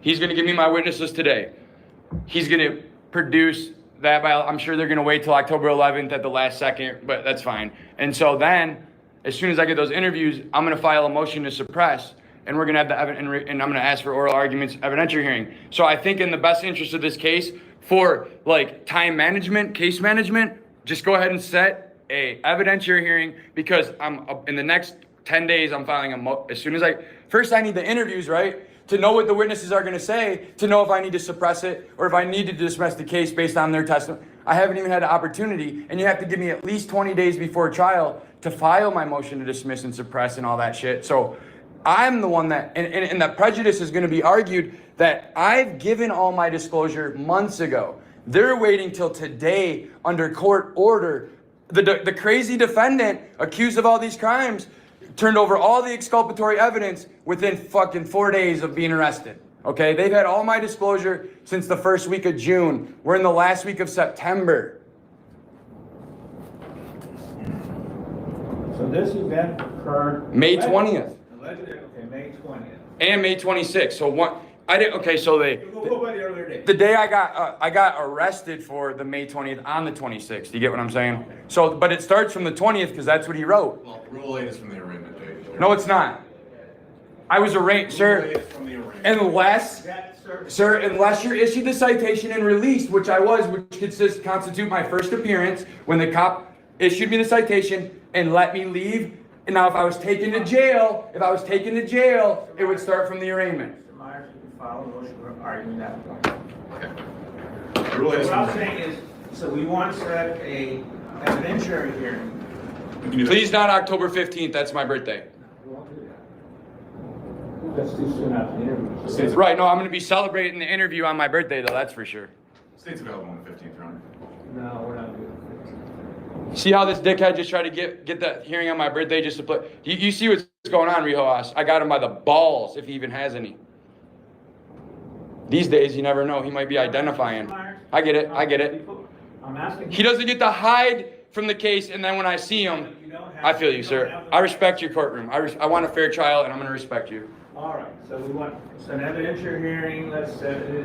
He's gonna give me my witness list today. He's gonna produce that I'm sure they're gonna wait till October 11th at the last second, but that's fine. And so then, as soon as I get those interviews, I'm gonna file a motion to suppress, and we're gonna have and I'm gonna ask for oral arguments, evidentiary hearing. So I think in the best interest of this case, for time management, case management, just go ahead and set a evidentiary hearing because I'm in the next 10 days, I'm filing as soon as first I need the interviews, right? To know what the witnesses are gonna say, to know if I need to suppress it or if I need to dismiss the case based on their testimony. I haven't even had the opportunity, and you have to give me at least 20 days before trial to file my motion to dismiss and suppress and all that shit. So I'm the one that, and that prejudice is gonna be argued that I've given all my disclosure months ago. They're waiting till today under court order. The crazy defendant accused of all these crimes turned over all the exculpatory evidence within fucking 4 days of being arrested. Okay, they've had all my disclosure since the first week of June. We're in the last week of September. So this event occurred May 20th. Allegedly, okay, May 20th. And May 26th. So one, I didn't. Okay, so We'll go by the earlier date. the day I got arrested for the May 20th on the 26th. You get what I'm saying? So, but it starts from the 20th because that's what he wrote. Well, Rule 8 is from the arraignment date. No, it's not. I was arraigned, Rule 8 sir. is from the arraignment. Unless, That, sir, unless you're issued the citation and released, which I was, which could constitute my first appearance when the cop issued me the citation and let me leave. And now, if I was taken to jail, it would start from the arraignment. Mr. Myers, if you follow the motion, we're arguing that point. Okay. Rule 8 is What from I'm the saying is, so we want to set a evidentiary hearing. We can do that. Please not October 15th. That's my birthday. We won't do that. That's too soon after the interview. State's, Right, no, I'm going to be celebrating the interview on my birthday, though, that's for sure. State's available on the 15th, Your Honor. No, we're not doing it. See how this dickhead just tried to get that hearing on my birthday just to play? You see what's going on, Rijoas. I got him by the balls, if he even has any. These days, you never know. He might be identifying. I get it. I'm asking. He doesn't get to hide from the case, and then when I see him, I feel you, sir. I respect your courtroom. I want a fair trial, and I'm going to respect you. All right, so we want, it's an evidentiary hearing, let's set it.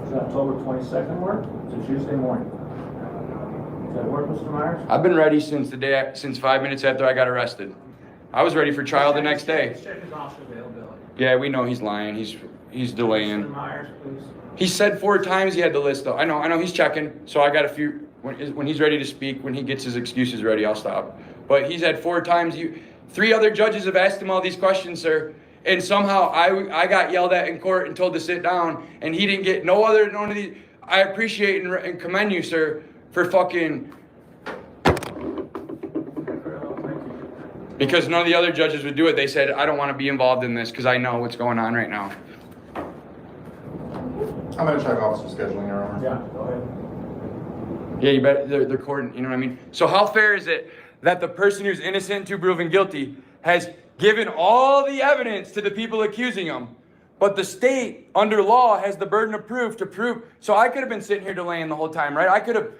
Does October 22nd work? It's a Tuesday morning. Does that work, Mr. Myers? I've been ready since 5 minutes after I got arrested. I was ready for trial the next day. Let's check his officer availability. Yeah, we know he's lying. He's delaying. Mr. Myers, please. He said 4 times he had the list, though. I know he's checking. So I got a few. When he's ready to speak, when he gets his excuses ready, I'll stop. But he's had 4 times. 3 other judges have asked him all these questions, sir. And somehow I got yelled at in court and told to sit down, and he didn't get none of these. I appreciate and commend you, sir, for fucking. Because none of the other judges would do it. They said, I don't want to be involved in this because I know what's going on right now. I'm going to check officer scheduling, Your Honor. Yeah, go ahead. Yeah, you bet they're courting, you know what I mean? So how fair is it that the person who's innocent until proven guilty has given all the evidence to the people accusing him, but the state, under law, has the burden of proof to prove? So I could have been sitting here delaying the whole time, right? I could have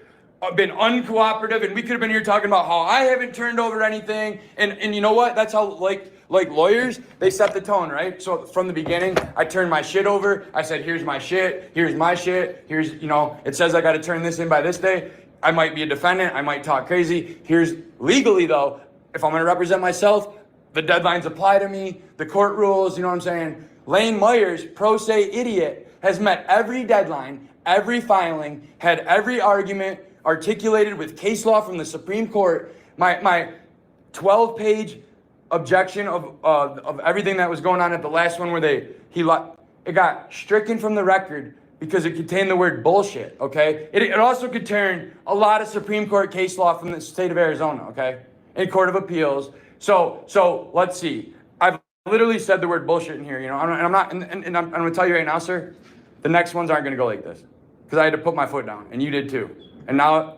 been uncooperative, and we could have been here talking about how I haven't turned over anything, and you know what? That's how, like lawyers, they set the tone, right? So from the beginning, I turned my shit over. I said, here's my shit, here's, it says I got to turn this in by this day. I might be a defendant, I might talk crazy. Here's legally, though, if I'm going to represent myself, the deadlines apply to me, the court rules, you know what I'm saying? Lane Myers, pro se idiot, has met every deadline, every filing, had every argument articulated with case law from the Supreme Court. My 12-page objection of everything that was going on at the last one where it got stricken from the record because it contained the word bullshit, okay? It also contained a lot of Supreme Court case law from the state of Arizona, okay? In Court of Appeals. So let's see. I've literally said the word bullshit in here, and I'm gonna tell you right now, sir, the next ones aren't gonna go like this. Because I had to put my foot down, and you did too. And now?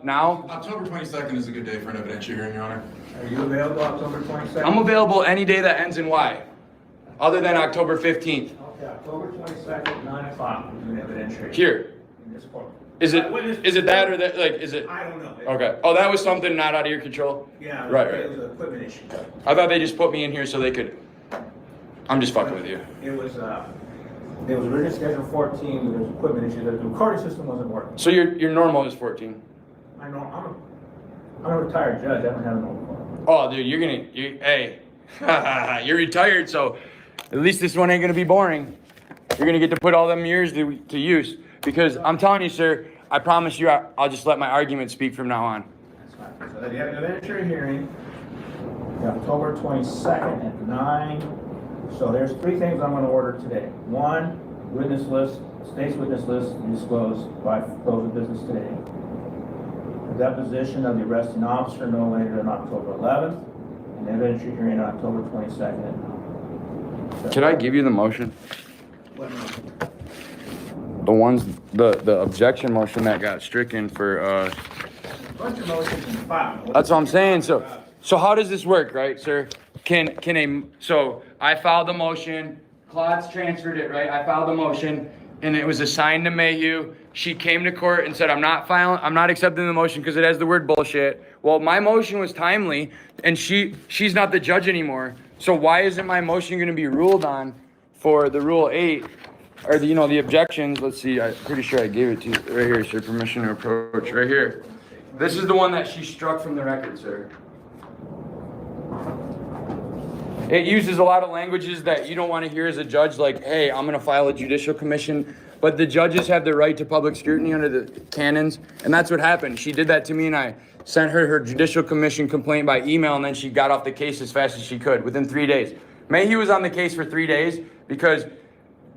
October 22nd is a good day for an evidentiary hearing, Your Honor. Are you available October 22nd? I'm available any day that ends in Y, other than October 15th. Okay, October 22nd, 9 o'clock, we're doing evidentiary. Here. In this court. Is it that or that, is it? I don't know. Okay. Oh, that was something not out of your control? Yeah, Right. it was an equipment issue. I thought they just put me in here so they could. I'm just fucking with you. It was originally scheduled 14, but there's equipment issue, the recording system wasn't working. So your normal is 14? I know, I'm a retired judge, I don't have an old recorder. Oh, dude, hey, you're retired, so at least this one ain't gonna be boring. You're gonna get to put all them years to use. Because I'm telling you, sir, I promise you, I'll just let my argument speak from now on. That's fine. So you have an evidentiary hearing, October 22nd at 9. So there's 3 things I'm gonna order today. 1, witness list, state's witness list disclosed by close of business today. The deposition of the arresting officer no later than October 11th, and evidentiary hearing on October 22nd at 9. Can I give you the motion? What motion? The ones, the objection motion that got stricken for, Bunch of motions in file. that's what I'm saying. So how does this work, right, sir? So I filed the motion, Claude's transferred it, right? I filed the motion and it was assigned to Mayhew. She came to court and said, I'm not accepting the motion because it has the word bullshit. Well, my motion was timely and she's not the judge anymore. So why isn't my motion gonna be ruled on for the Rule 8? Or the objections? Let's see, I'm pretty sure I gave it to you right here, sir. Permission to approach, right here. This is the one that she struck from the record, sir. It uses a lot of languages that you don't want to hear as a judge, like, hey, I'm going to file a judicial commission. But the judges have the right to public scrutiny under the canons. And that's what happened. She did that to me, and I sent her judicial commission complaint by email, and then she got off the case as fast as she could within 3 days. Mayhew was on the case for 3 days because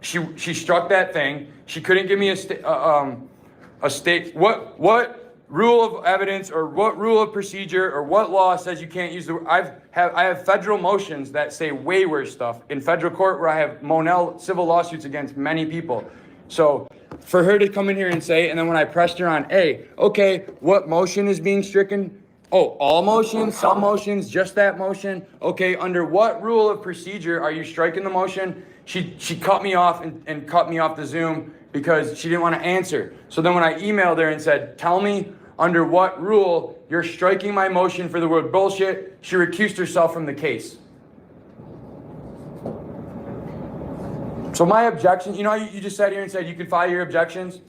she struck that thing. She couldn't give me a state. What rule of evidence or what rule of procedure or what law says you can't use the? I have federal motions that say way worse stuff in federal court where I have Monell civil lawsuits against many people. So for her to come in here and say, and then when I pressed her on, hey, okay, what motion is being stricken? Oh, all motions, some motions, just that motion. Okay, under what rule of procedure are you striking the motion? She cut me off and cut me off the Zoom because she didn't want to answer. So then when I emailed her and said, tell me under what rule you're striking my motion for the word bullshit, she recused herself from the case. So my objection, you know, you just sat here and said you can file your objections.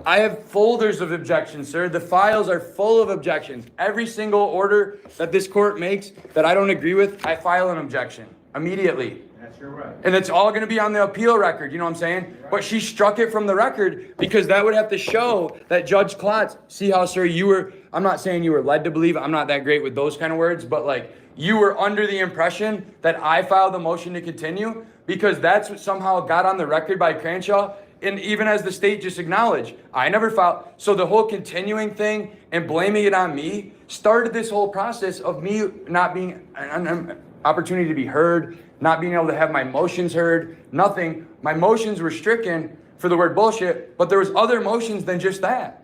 I have folders of objections, sir. The files are full of objections. Every single order that this court makes that I don't agree with, I file an objection immediately. That's your right. And it's all going to be on the appeal record, you know what I'm saying? Right. But she struck it from the record because that would have to show that Judge Klotz, see how, sir, I'm not saying you were led to believe, I'm not that great with those kind of words, but like you were under the impression that I filed the motion to continue because that's what somehow got on the record by Cranshaw. And even as the state just acknowledged, I never filed. So the whole continuing thing and blaming it on me started this whole process of me not being an opportunity to be heard, not being able to have my motions heard, nothing. My motions were stricken for the word bullshit, but there was other motions than just that.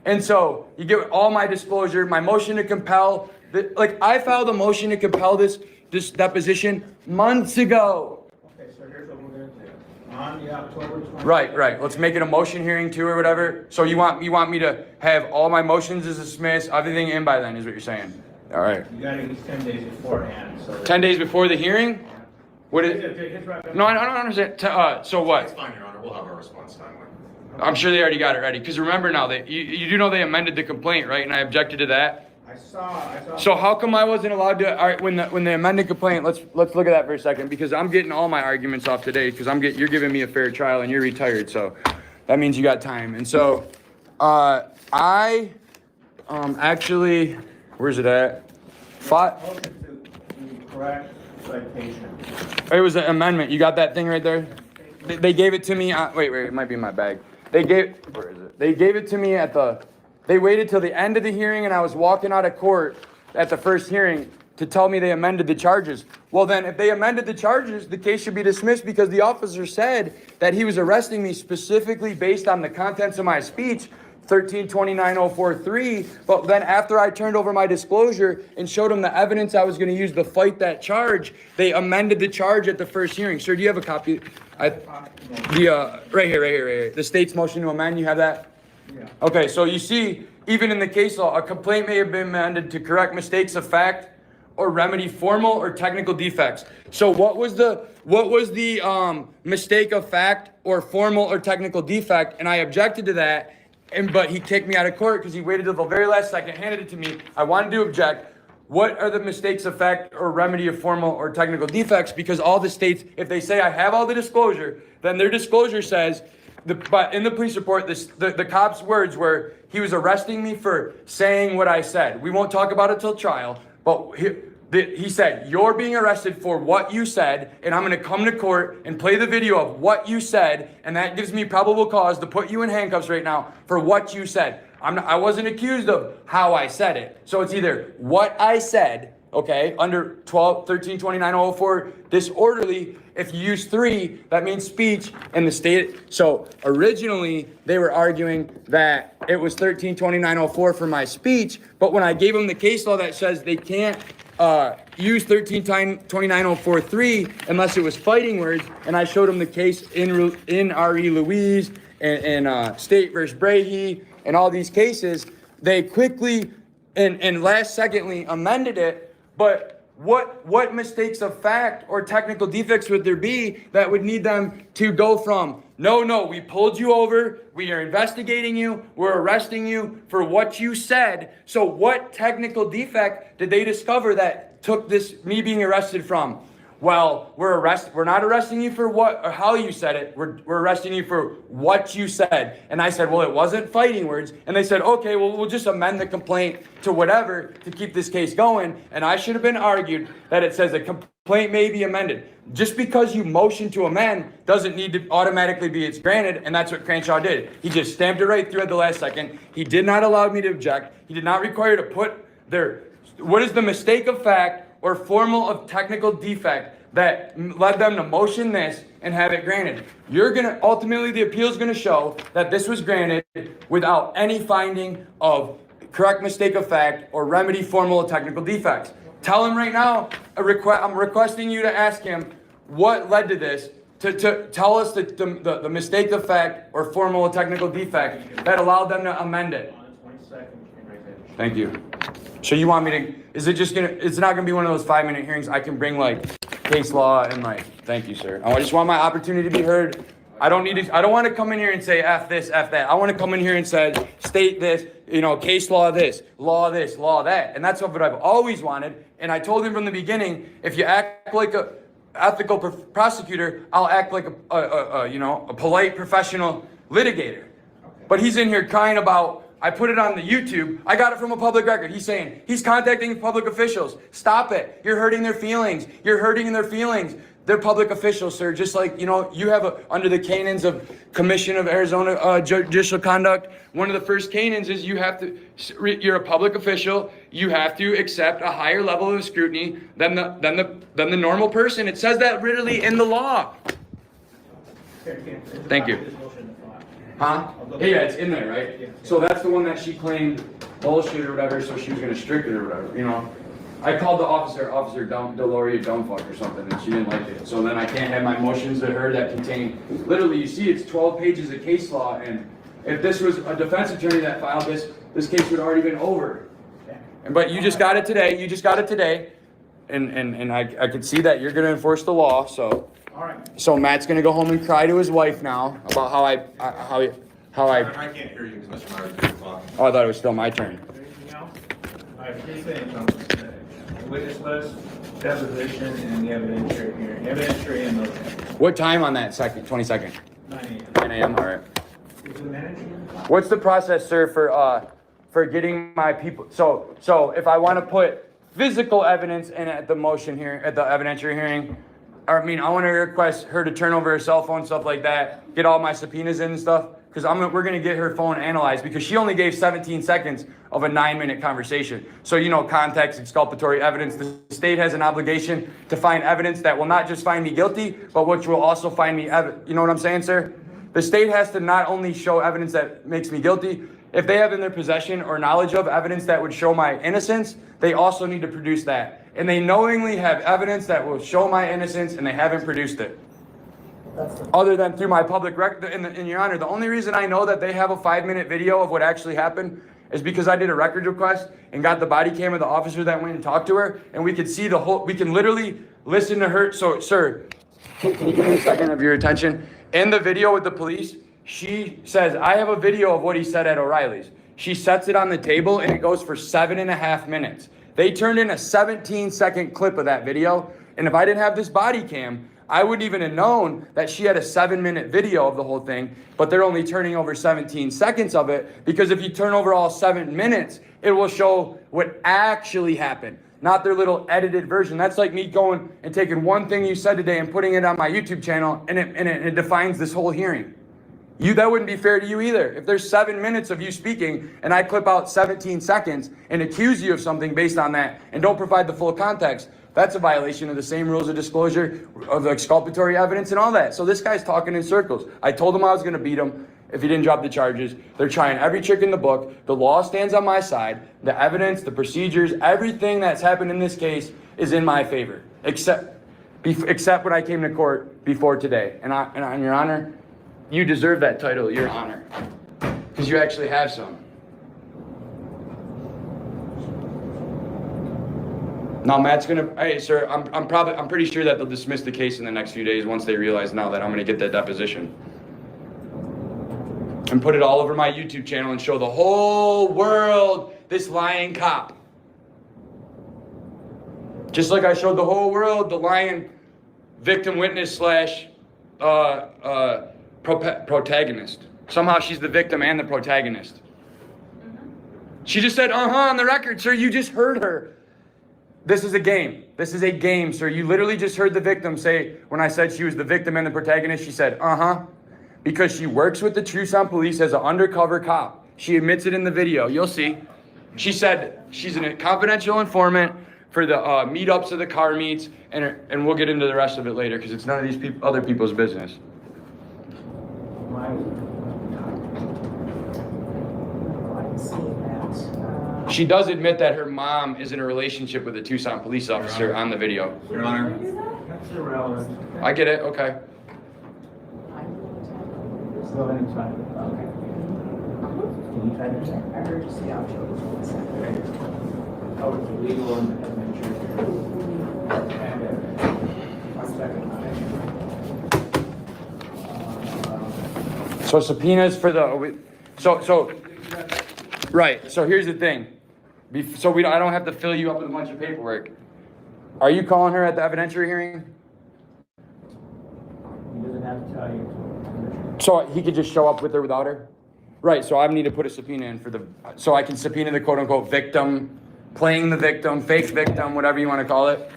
And so you get all my disclosure, my motion to compel, I filed a motion to compel this deposition months ago. Okay, so here's what we're going to do. On the October 20th. Right. Let's make it a motion hearing too or whatever. So you want me to have all my motions as dismissed, everything in by then is what you're saying. All right. You got to use 10 days beforehand. So 10 days before the hearing? What is? No, I don't understand. So what? It's fine, Your Honor. We'll have our response timely. I'm sure they already got it ready. Because remember now, you do know they amended the complaint, right? And I objected to that. I saw. So how come I wasn't allowed to? All right, when the amended complaint, let's look at that for a second because I'm getting all my arguments off today because you're giving me a fair trial and you're retired, so that means you got time. And so, I actually, where's it at? Motion to correct citation. It was an amendment. You got that thing right there? They gave it to me. Wait, it might be in my bag. Where is it? They gave it to me they waited till the end of the hearing and I was walking out of court at the first hearing to tell me they amended the charges. Well then, if they amended the charges, the case should be dismissed because the officer said that he was arresting me specifically based on the contents of my speech, 1329.043, but then after I turned over my disclosure and showed them the evidence I was going to use to fight that charge, they amended the charge at the first hearing. Sir, do you have a copy? Right here. The state's motion to amend, you have that? Yeah. Okay, so you see, even in the case law, a complaint may have been amended to correct mistakes of fact or remedy formal or technical defects. So what was the mistake of fact or formal or technical defect? And I objected to that, but he kicked me out of court because he waited till the very last second, handed it to me. I wanted to object. What are the mistakes of fact or remedy of formal or technical defects? Because all the states, if they say I have all the disclosure, then their disclosure says, but in the police report, the cop's words were, he was arresting me for saying what I said. We won't talk about it till trial, but he said, you're being arrested for what you said, and I'm going to come to court and play the video of what you said, and that gives me probable cause to put you in handcuffs right now for what you said. I wasn't accused of how I said it. So it's either what I said, okay, under 1329.004 disorderly, If you use 3, that means speech, and the state. So originally they were arguing that it was 132904 for my speech, but when I gave them the case law that says they can't use 132904.3 unless it was fighting words, and I showed them the case in R.E. Louise and State versus Brahe and all these cases, they quickly and last secondly amended it. But what mistakes of fact or technical defects would there be that would need them to go from no, we pulled you over, we are investigating you, we're arresting you for what you said. So what technical defect did they discover that took me being arrested from? Well, we're not arresting you for what or how you said it. We're arresting you for what you said. And I said, well, it wasn't fighting words. And they said, okay, well, we'll just amend the complaint to whatever to keep this case going. And I should have been argued that it says a complaint may be amended. Just because you motion to amend doesn't need to automatically be it's granted. And that's what Cranshaw did. He just stamped it right through at the last second. He did not allow me to object. He did not require to put what is the mistake of fact or formal of technical defect that led them to motion this and have it granted. Ultimately the appeal is gonna show that this was granted without any finding of correct mistake of fact or remedy formal or technical defects. Tell him right now, I'm requesting you to ask him what led to this, to tell us the mistake of fact or formal or technical defect that allowed them to amend it. Thank you. So you want me to, it's not gonna be one of those 5-minute hearings. I can bring case law and thank you, sir. I just want my opportunity to be heard. I don't want to come in here and say F this, F that. I want to come in here and say, state this, case law this, law that. And that's what I've always wanted. And I told him from the beginning, if you act like a ethical prosecutor, I'll act like a polite professional litigator. But he's in here crying about, I put it on the YouTube. I got it from a public record. He's saying he's contacting public officials. Stop it. You're hurting their feelings. You're hurting their feelings. They're public officials, sir. Just like, you have under the canons of Commission of Arizona Judicial Conduct, one of the first canons is you're a public official. You have to accept a higher level of scrutiny than the normal person. It says that literally in the law. Thank you. Huh? Yeah, it's in there, right? Yeah. So that's the one that she claimed bullshit or whatever, so she was gonna strict it or whatever, I called the officer Deloria Dumbfuck or something, and she didn't like it. So then I can't have my motions to her that contain, literally, you see it's 12 pages of case law, and if this was a defense attorney that filed this case would already been over. But you just got it today, and I could see that you're gonna enforce the law, so. All right. So Matt's gonna go home and cry to his wife now about how I. I can't hear you because Mr. Myers is talking. Oh, I thought it was still my turn. Anything else? All right, 3 things on this today. Witness list, deposition, and the evidentiary hearing. Evidentiary and those. What time on that 22nd? 9 a.m. 9 a.m. All right. Is the manager? What's the process, sir, for getting my people? So if I want to put physical evidence in at the motion here at the evidentiary hearing. I want to request her to turn over her cell phone, stuff like that, get all my subpoenas in and stuff, because we're going to get her phone analyzed because she only gave 17 seconds of a 9-minute conversation. So, context, exculpatory evidence. The state has an obligation to find evidence that will not just find me guilty, but which will also find me, you know what I'm saying, sir? The state has to not only show evidence that makes me guilty, if they have in their possession or knowledge of evidence that would show my innocence, they also need to produce that. And they knowingly have evidence that will show my innocence, and they haven't produced it. Other than through my public record, in your honor, the only reason I know that they have a 5-minute video of what actually happened is because I did a record request and got the body cam of the officer that went and talked to her, and we could see we can literally listen to her. So, sir, can you give me a second of your attention? In the video with the police, she says, I have a video of what he said at O'Reilly's. She sets it on the table, and it goes for 7.5 minutes. They turned in a 17-second clip of that video, and if I didn't have this body cam, I wouldn't even have known that she had a 7-minute video of the whole thing, but they're only turning over 17 seconds of it, because if you turn over all 7 minutes, it will show what actually happened, not their little edited version. That's like me going and taking one thing you said today and putting it on my YouTube channel, and it defines this whole hearing. That wouldn't be fair to you either. If there's 7 minutes of you speaking and I clip out 17 seconds and accuse you of something based on that and don't provide the full context, that's a violation of the same rules of disclosure of exculpatory evidence and all that. So this guy's talking in circles. I told him I was going to beat him if he didn't drop the charges. They're trying every trick in the book. The law stands on my side. The evidence, the procedures, everything that's happened in this case is in my favor, except when I came to court before today. And Your Honor, you deserve that title, Your Honor, because you actually have some. Now Matt's gonna. Hey, sir, I'm pretty sure that they'll dismiss the case in the next few days once they realize now that I'm gonna get that deposition and put it all over my YouTube channel and show the whole world this lying cop. Just like I showed the whole world the lying victim witness slash protagonist. Somehow she's the victim and the protagonist. She just said on the record, sir. You just heard her. This is a game. This is a game, sir. You literally just heard the victim say, when I said she was the victim and the protagonist, she said, because she works with the Tucson police as an undercover cop. She admits it in the video. You'll see. She said she's a confidential informant for the meetups of the car meets, and we'll get into the rest of it later because it's none of these other people's business. She does admit that her mom is in a relationship with a Tucson police officer on the video. Your Honor. That's irrelevant. I get it, okay. Go ahead and sign it. Okay. Can you type it? I heard you say I'll show you one second. Oh, it's illegal and one second. So subpoenas for the, right, so here's the thing. I don't have to fill you up with a bunch of paperwork. Are you calling her at the evidentiary hearing? He doesn't have to tell you. So he could just show up with or without her? Right, so I need to put a subpoena in so I can subpoena the quote unquote victim, playing the victim, fake victim, whatever you want to call it.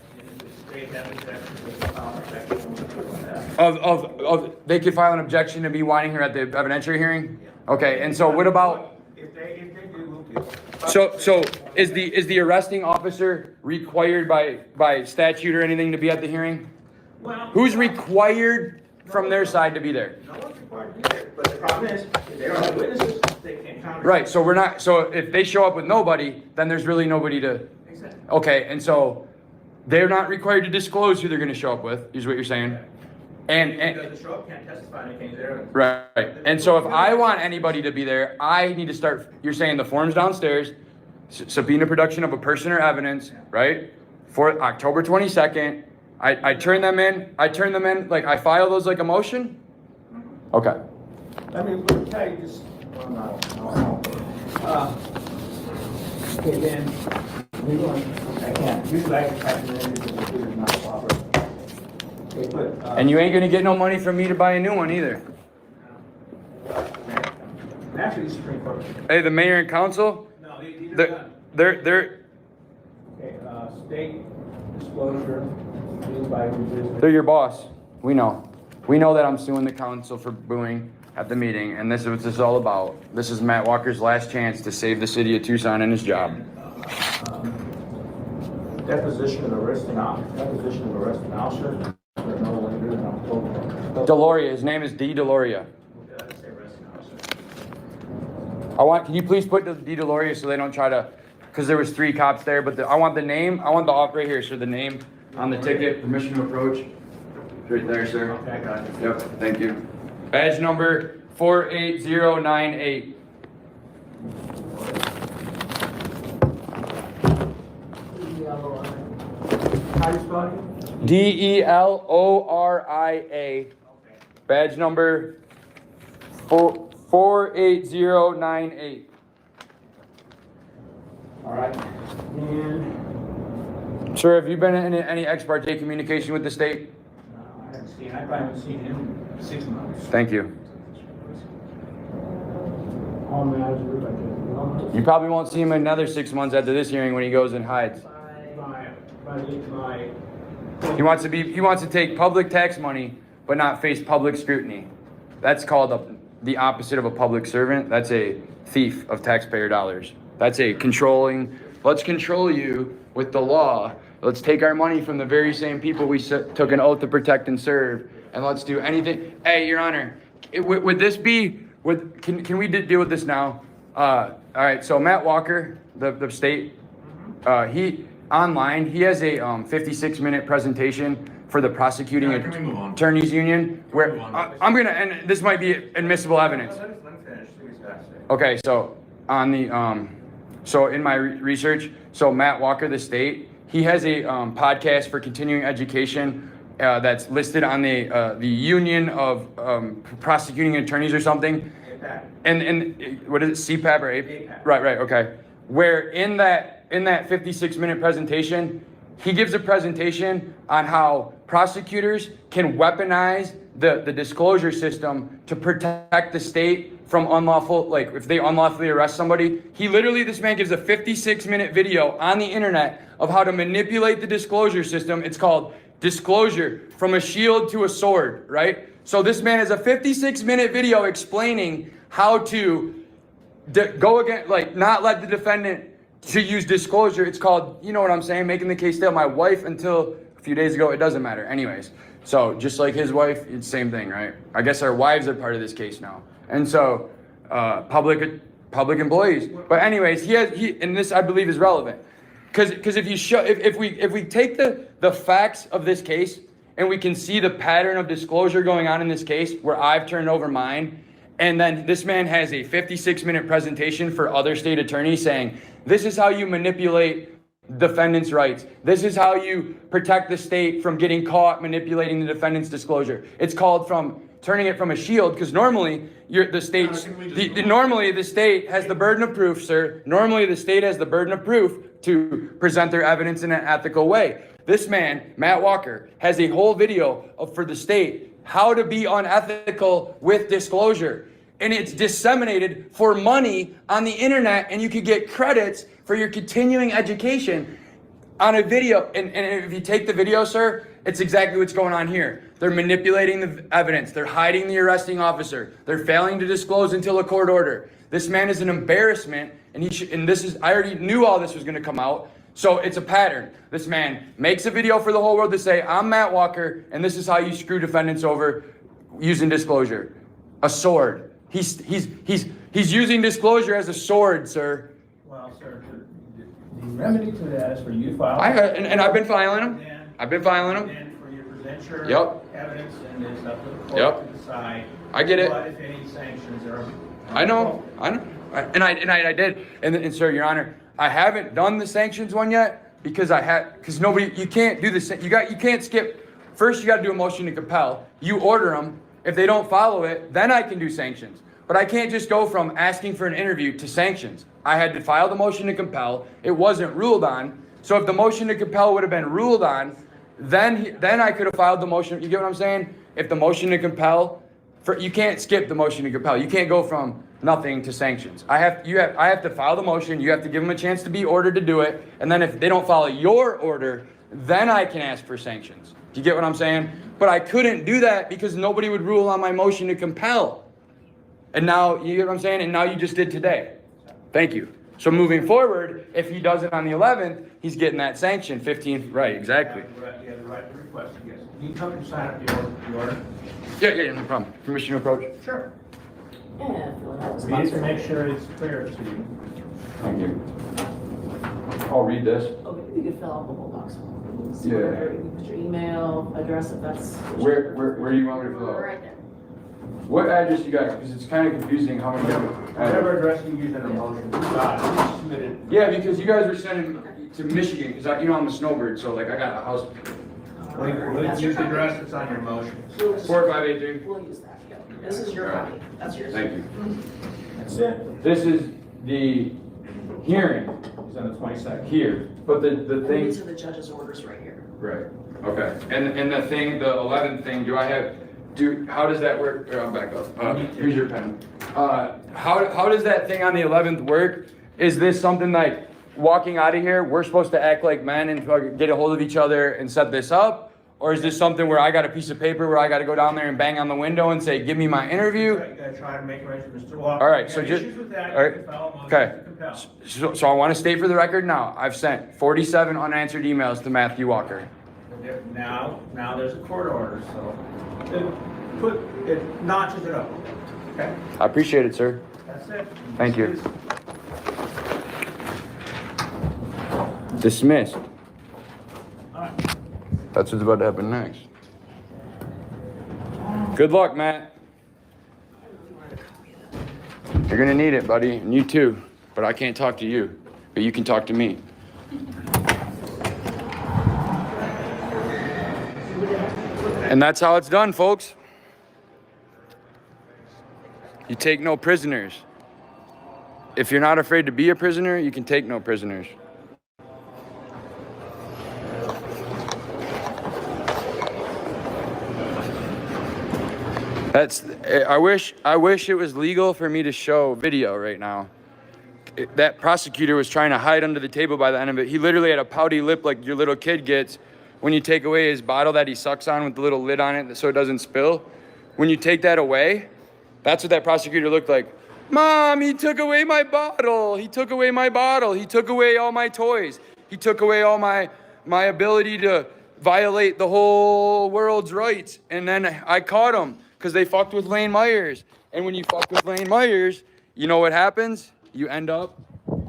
They could file an objection to me wanting her at the evidentiary hearing? Okay, and so what about? If they do, we'll do. So is the arresting officer required by statute or anything to be at the hearing? Well, Who's required from their side to be there? no one's required to be there, but the problem is, if there are witnesses, they can't counter. Right, so if they show up with nobody, then there's really nobody to. Exactly. Okay, and so they're not required to disclose who they're going to show up with, is what you're saying? And Because the show up can't testify to anything there. right, and so if I want anybody to be there, I need to start. You're saying the form's downstairs, subpoena production of a person or evidence, right? For October 22nd, I turn them in. Like I file those like a motion. Okay. Let me tell you just, okay, then, I can't, usually I can type it in because the computer's not cooperating. Okay, but, And you ain't gonna get no money from me to buy a new one either. actually, the Supreme Court. Hey, the mayor and council, No, these are they're done. they're Okay, state disclosure, used by revision. they're your boss. We know that I'm suing the council for booing at the meeting, and this is what this is all about. This is Matt Walker's last chance to save the city of Tucson and his job. Deposition of arresting officer. There's no way to do it. Deloria, his name is D. Deloria. Can you please put the D. Deloria so they don't try to, because there was 3 cops there, but I want the name, I want the off right here, so the name on the ticket, permission to approach. It's right there, sir. Okay, I got it. Yep, thank you. Badge number 48098. How do you spell it? Deloria. Badge number 48098. All right. And, Sir, have you been in any ex parte communication with the state? I haven't seen him in 6 months. Thank you. Home manager, You probably won't see him another 6 months after this hearing when he goes and hides. He wants to take public tax money, but not face public scrutiny. That's called the opposite of a public servant. That's a thief of taxpayer dollars. That's a controlling, let's control you with the law. Let's take our money from the very same people we took an oath to protect and serve, and let's do anything. Hey, Your Honor, would this be, can we deal with this now? All right, so Matt Walker, the state, he has a 56-minute presentation for the Prosecuting Attorneys Union, where I'm gonna, and this might be admissible evidence. Let him finish, see what he's got to say. Okay, so on the, so in my research, so Matt Walker, the state, he has a podcast for continuing education that's listed on the Union of Prosecuting Attorneys or something. APAC. And what is it, CPAB or APAC. Right, okay. Where in that 56-minute presentation, he gives a presentation on how prosecutors can weaponize the disclosure system to protect the state from unlawful, like if they unlawfully arrest somebody. This man gives a 56-minute video on the internet of how to manipulate the disclosure system. It's called Disclosure from a Shield to a Sword, right? So this man has a 56-minute video explaining how to go against, like, not let the defendant to use disclosure. It's called, you know what I'm saying, making the case stale. My wife, until a few days ago, it doesn't matter. Anyways, so just like his wife, it's same thing, right? I guess our wives are part of this case now. And so public employees. But anyways, and this I believe is relevant. Because if we take the facts of this case and we can see the pattern of disclosure going on in this case where I've turned over mine, and then this man has a 56-minute presentation for other state attorneys saying, this is how you manipulate defendants' rights. This is how you protect the state from getting caught manipulating the defendant's disclosure. It's called turning it from a shield, because normally the state has the burden of proof, sir. Normally the state has the burden of proof to present their evidence in an ethical way. This man, Matt Walker, has a whole video for the state how to be unethical with disclosure. And it's disseminated for money on the internet, and you could get credits for your continuing education on a video. And if you take the video, sir, it's exactly what's going on here. They're manipulating the evidence. They're hiding the arresting officer. They're failing to disclose until a court order. This man is an embarrassment, and I already knew all this was going to come out. So it's a pattern. This man makes a video for the whole world to say, I'm Matt Walker, and this is how you screw defendants over using disclosure. A sword. He's using disclosure as a sword, sir. Well, sir, the remedy to that is for you to file. And I've been filing them. I've been filing them. And for you to present your Yep. evidence, and it's up to the court Yep. to decide. I get it. What, if any, sanctions are. I know. And I did. And sir, Your Honor, I haven't done the sanctions one yet because you can't do this. You can't skip. First, you got to do a motion to compel. You order them. If they don't follow it, then I can do sanctions. But I can't just go from asking for an interview to sanctions. I had to file the motion to compel. It wasn't ruled on. So if the motion to compel would have been ruled on, then I could have filed the motion. You get what I'm saying? If the motion to compel, you can't skip the motion to compel. You can't go from nothing to sanctions. I have to file the motion. You have to give them a chance to be ordered to do it. And then if they don't follow your order, then I can ask for sanctions. Do you get what I'm saying? But I couldn't do that because nobody would rule on my motion to compel. And now, you get what I'm saying? And now you just did today. Thank you. So moving forward, if he does it on the 11th, he's getting that sanction, 15th, right, exactly. You have the right to request, yes. Can you come and sign up the order? Yeah, no problem. Permission to approach? Sure. Yeah, We need to make sure it's clear to you. Thank you. I'll read this. Okay, you can fill out the whole box. Yeah. Whatever, you can put your email address if that's. Where do you want me to fill out? Right there. What address you got? Because it's kind of confusing how many Whatever address you use in a motion, submit it. Yeah, because you guys were sending to Michigan, because I'm a snowbird, so like I got a house. We'll use the address that's on your motion. 4583. We'll use that, yeah. This is your copy, that's yours. Thank you. That's it. This is the hearing It's on the 22nd. here, but the And thing. these are the judge's orders right here. Right. Okay. And the thing, the 11th thing. How does that work? Here, I'll back up. Here's your pen. How does that thing on the 11th work? Is this something like walking out of here, we're supposed to act like men and get a hold of each other and set this up? Or is this something where I got a piece of paper where I got to go down there and bang on the window and say, give me my interview? You gotta try to make arrangements, Mr. Walker. All right, If you so have just, issues with that, all right, you can file a motion okay. to compel. So I want to state for the record now, I've sent 47 unanswered emails to Matthew Walker. Now there's a court order, so it notches it up, okay? I appreciate it, sir. That's it. Thank you. Dismissed. All right. That's what's about to happen next. Good luck, Matt. You're gonna need it, buddy, and you too. But I can't talk to you, but you can talk to me. And that's how it's done, folks. You take no prisoners. If you're not afraid to be a prisoner, you can take no prisoners. I wish it was legal for me to show video right now. That prosecutor was trying to hide under the table by the end of it. He literally had a pouty lip like your little kid gets when you take away his bottle that he sucks on with the little lid on it so it doesn't spill. When you take that away, that's what that prosecutor looked like. Mom, he took away my bottle. He took away my bottle. He took away all my toys. He took away all my ability to violate the whole world's rights. And then I caught him because they fucked with Lane Myers. And when you fuck with Lane Myers, you know what happens? You end up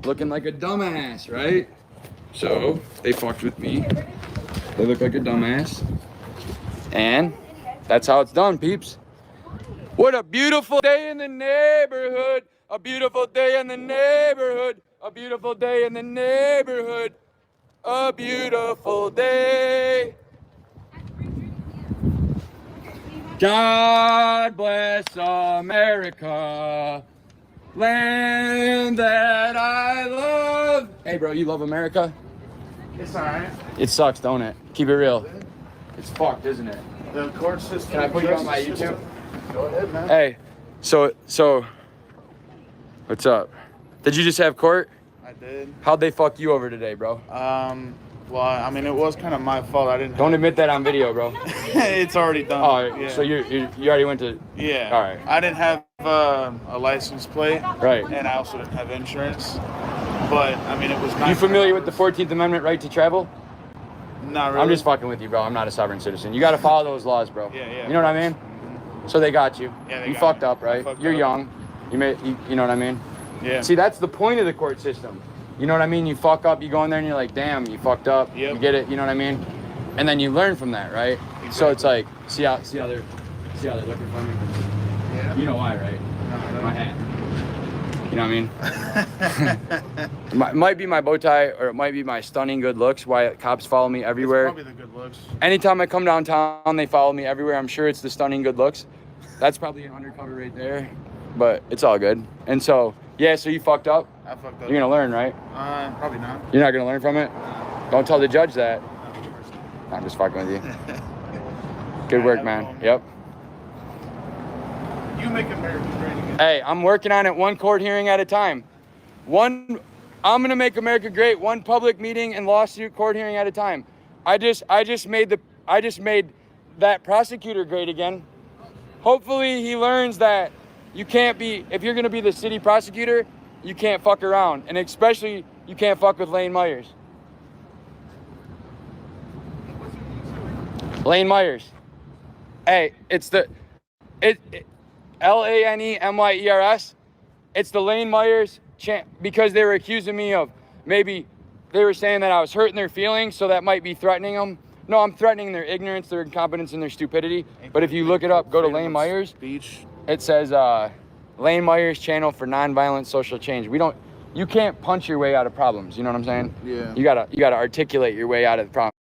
looking like a dumbass, right? So they fucked with me. They look like a dumbass. And that's how it's done, peeps. What a beautiful day in the neighborhood. A beautiful day in the neighborhood. A beautiful day in the neighborhood. A beautiful day. God bless America, land that I love. Hey, bro, you love America? It's alright. It sucks, don't it? Keep it real. It's fucked, isn't it? The court system. Can I put you on my YouTube? Go ahead, man. Hey, so, what's up? Did you just have court? I did. How'd they fuck you over today, bro? Well, I mean, it was kind of my fault. I didn't. Don't admit that on video, bro. It's already done. Oh, yeah. so you already went to. Yeah. All right. I didn't have a license plate. Right. And I also didn't have insurance. But I mean, it was nice. You familiar with the 14th Amendment right to travel? Not really. I'm just fucking with you, bro. I'm not a sovereign citizen. You got to follow those laws, bro. Yeah, yeah. You know what I mean? So they got you. Yeah, they you got fucked me. up, right? Fucked You're up. young. You know what I mean? Yeah. See, that's the point of the court system. You know what I mean? You fuck up, you go in there and you're like, damn, you fucked up. Yep. You get it, you know what I mean? And then you learn from that, right? Exactly. So it's like, see how they're looking for me? Yeah. You know why, right? No. My hat. You know what I mean? It might be my bow tie or it might be my stunning good looks, why cops follow me everywhere. It's probably the good looks. Anytime I come downtown, they follow me everywhere. I'm sure it's the stunning good looks. That's probably an undercover right there, but it's all good. And so, yeah, so you fucked up. I fucked up. You're gonna learn, right? Probably not. You're not gonna learn from it? Don't tell the judge that. No, of course not. I'm just fucking with you. Good work, man. Yep. You make America great again. Hey, I'm working on it one court hearing at a time. I'm gonna make America great one public meeting and lawsuit court hearing at a time. I just made that prosecutor great again. Hopefully he learns that you can't be, if you're gonna be the city prosecutor, you can't fuck around. And especially, you can't fuck with Lane Myers. Lane Myers. Hey, it's Lanemyers. It's the Lane Myers because they were accusing me of maybe they were saying that I was hurting their feelings, so that might be threatening them. No, I'm threatening their ignorance, their incompetence, and their stupidity. But if you look it up, go to Lane Myers. Speech. It says Lane Myers channel for nonviolent social change. You can't punch your way out of problems. You know what I'm saying? Yeah. You gotta articulate your way out of the problem.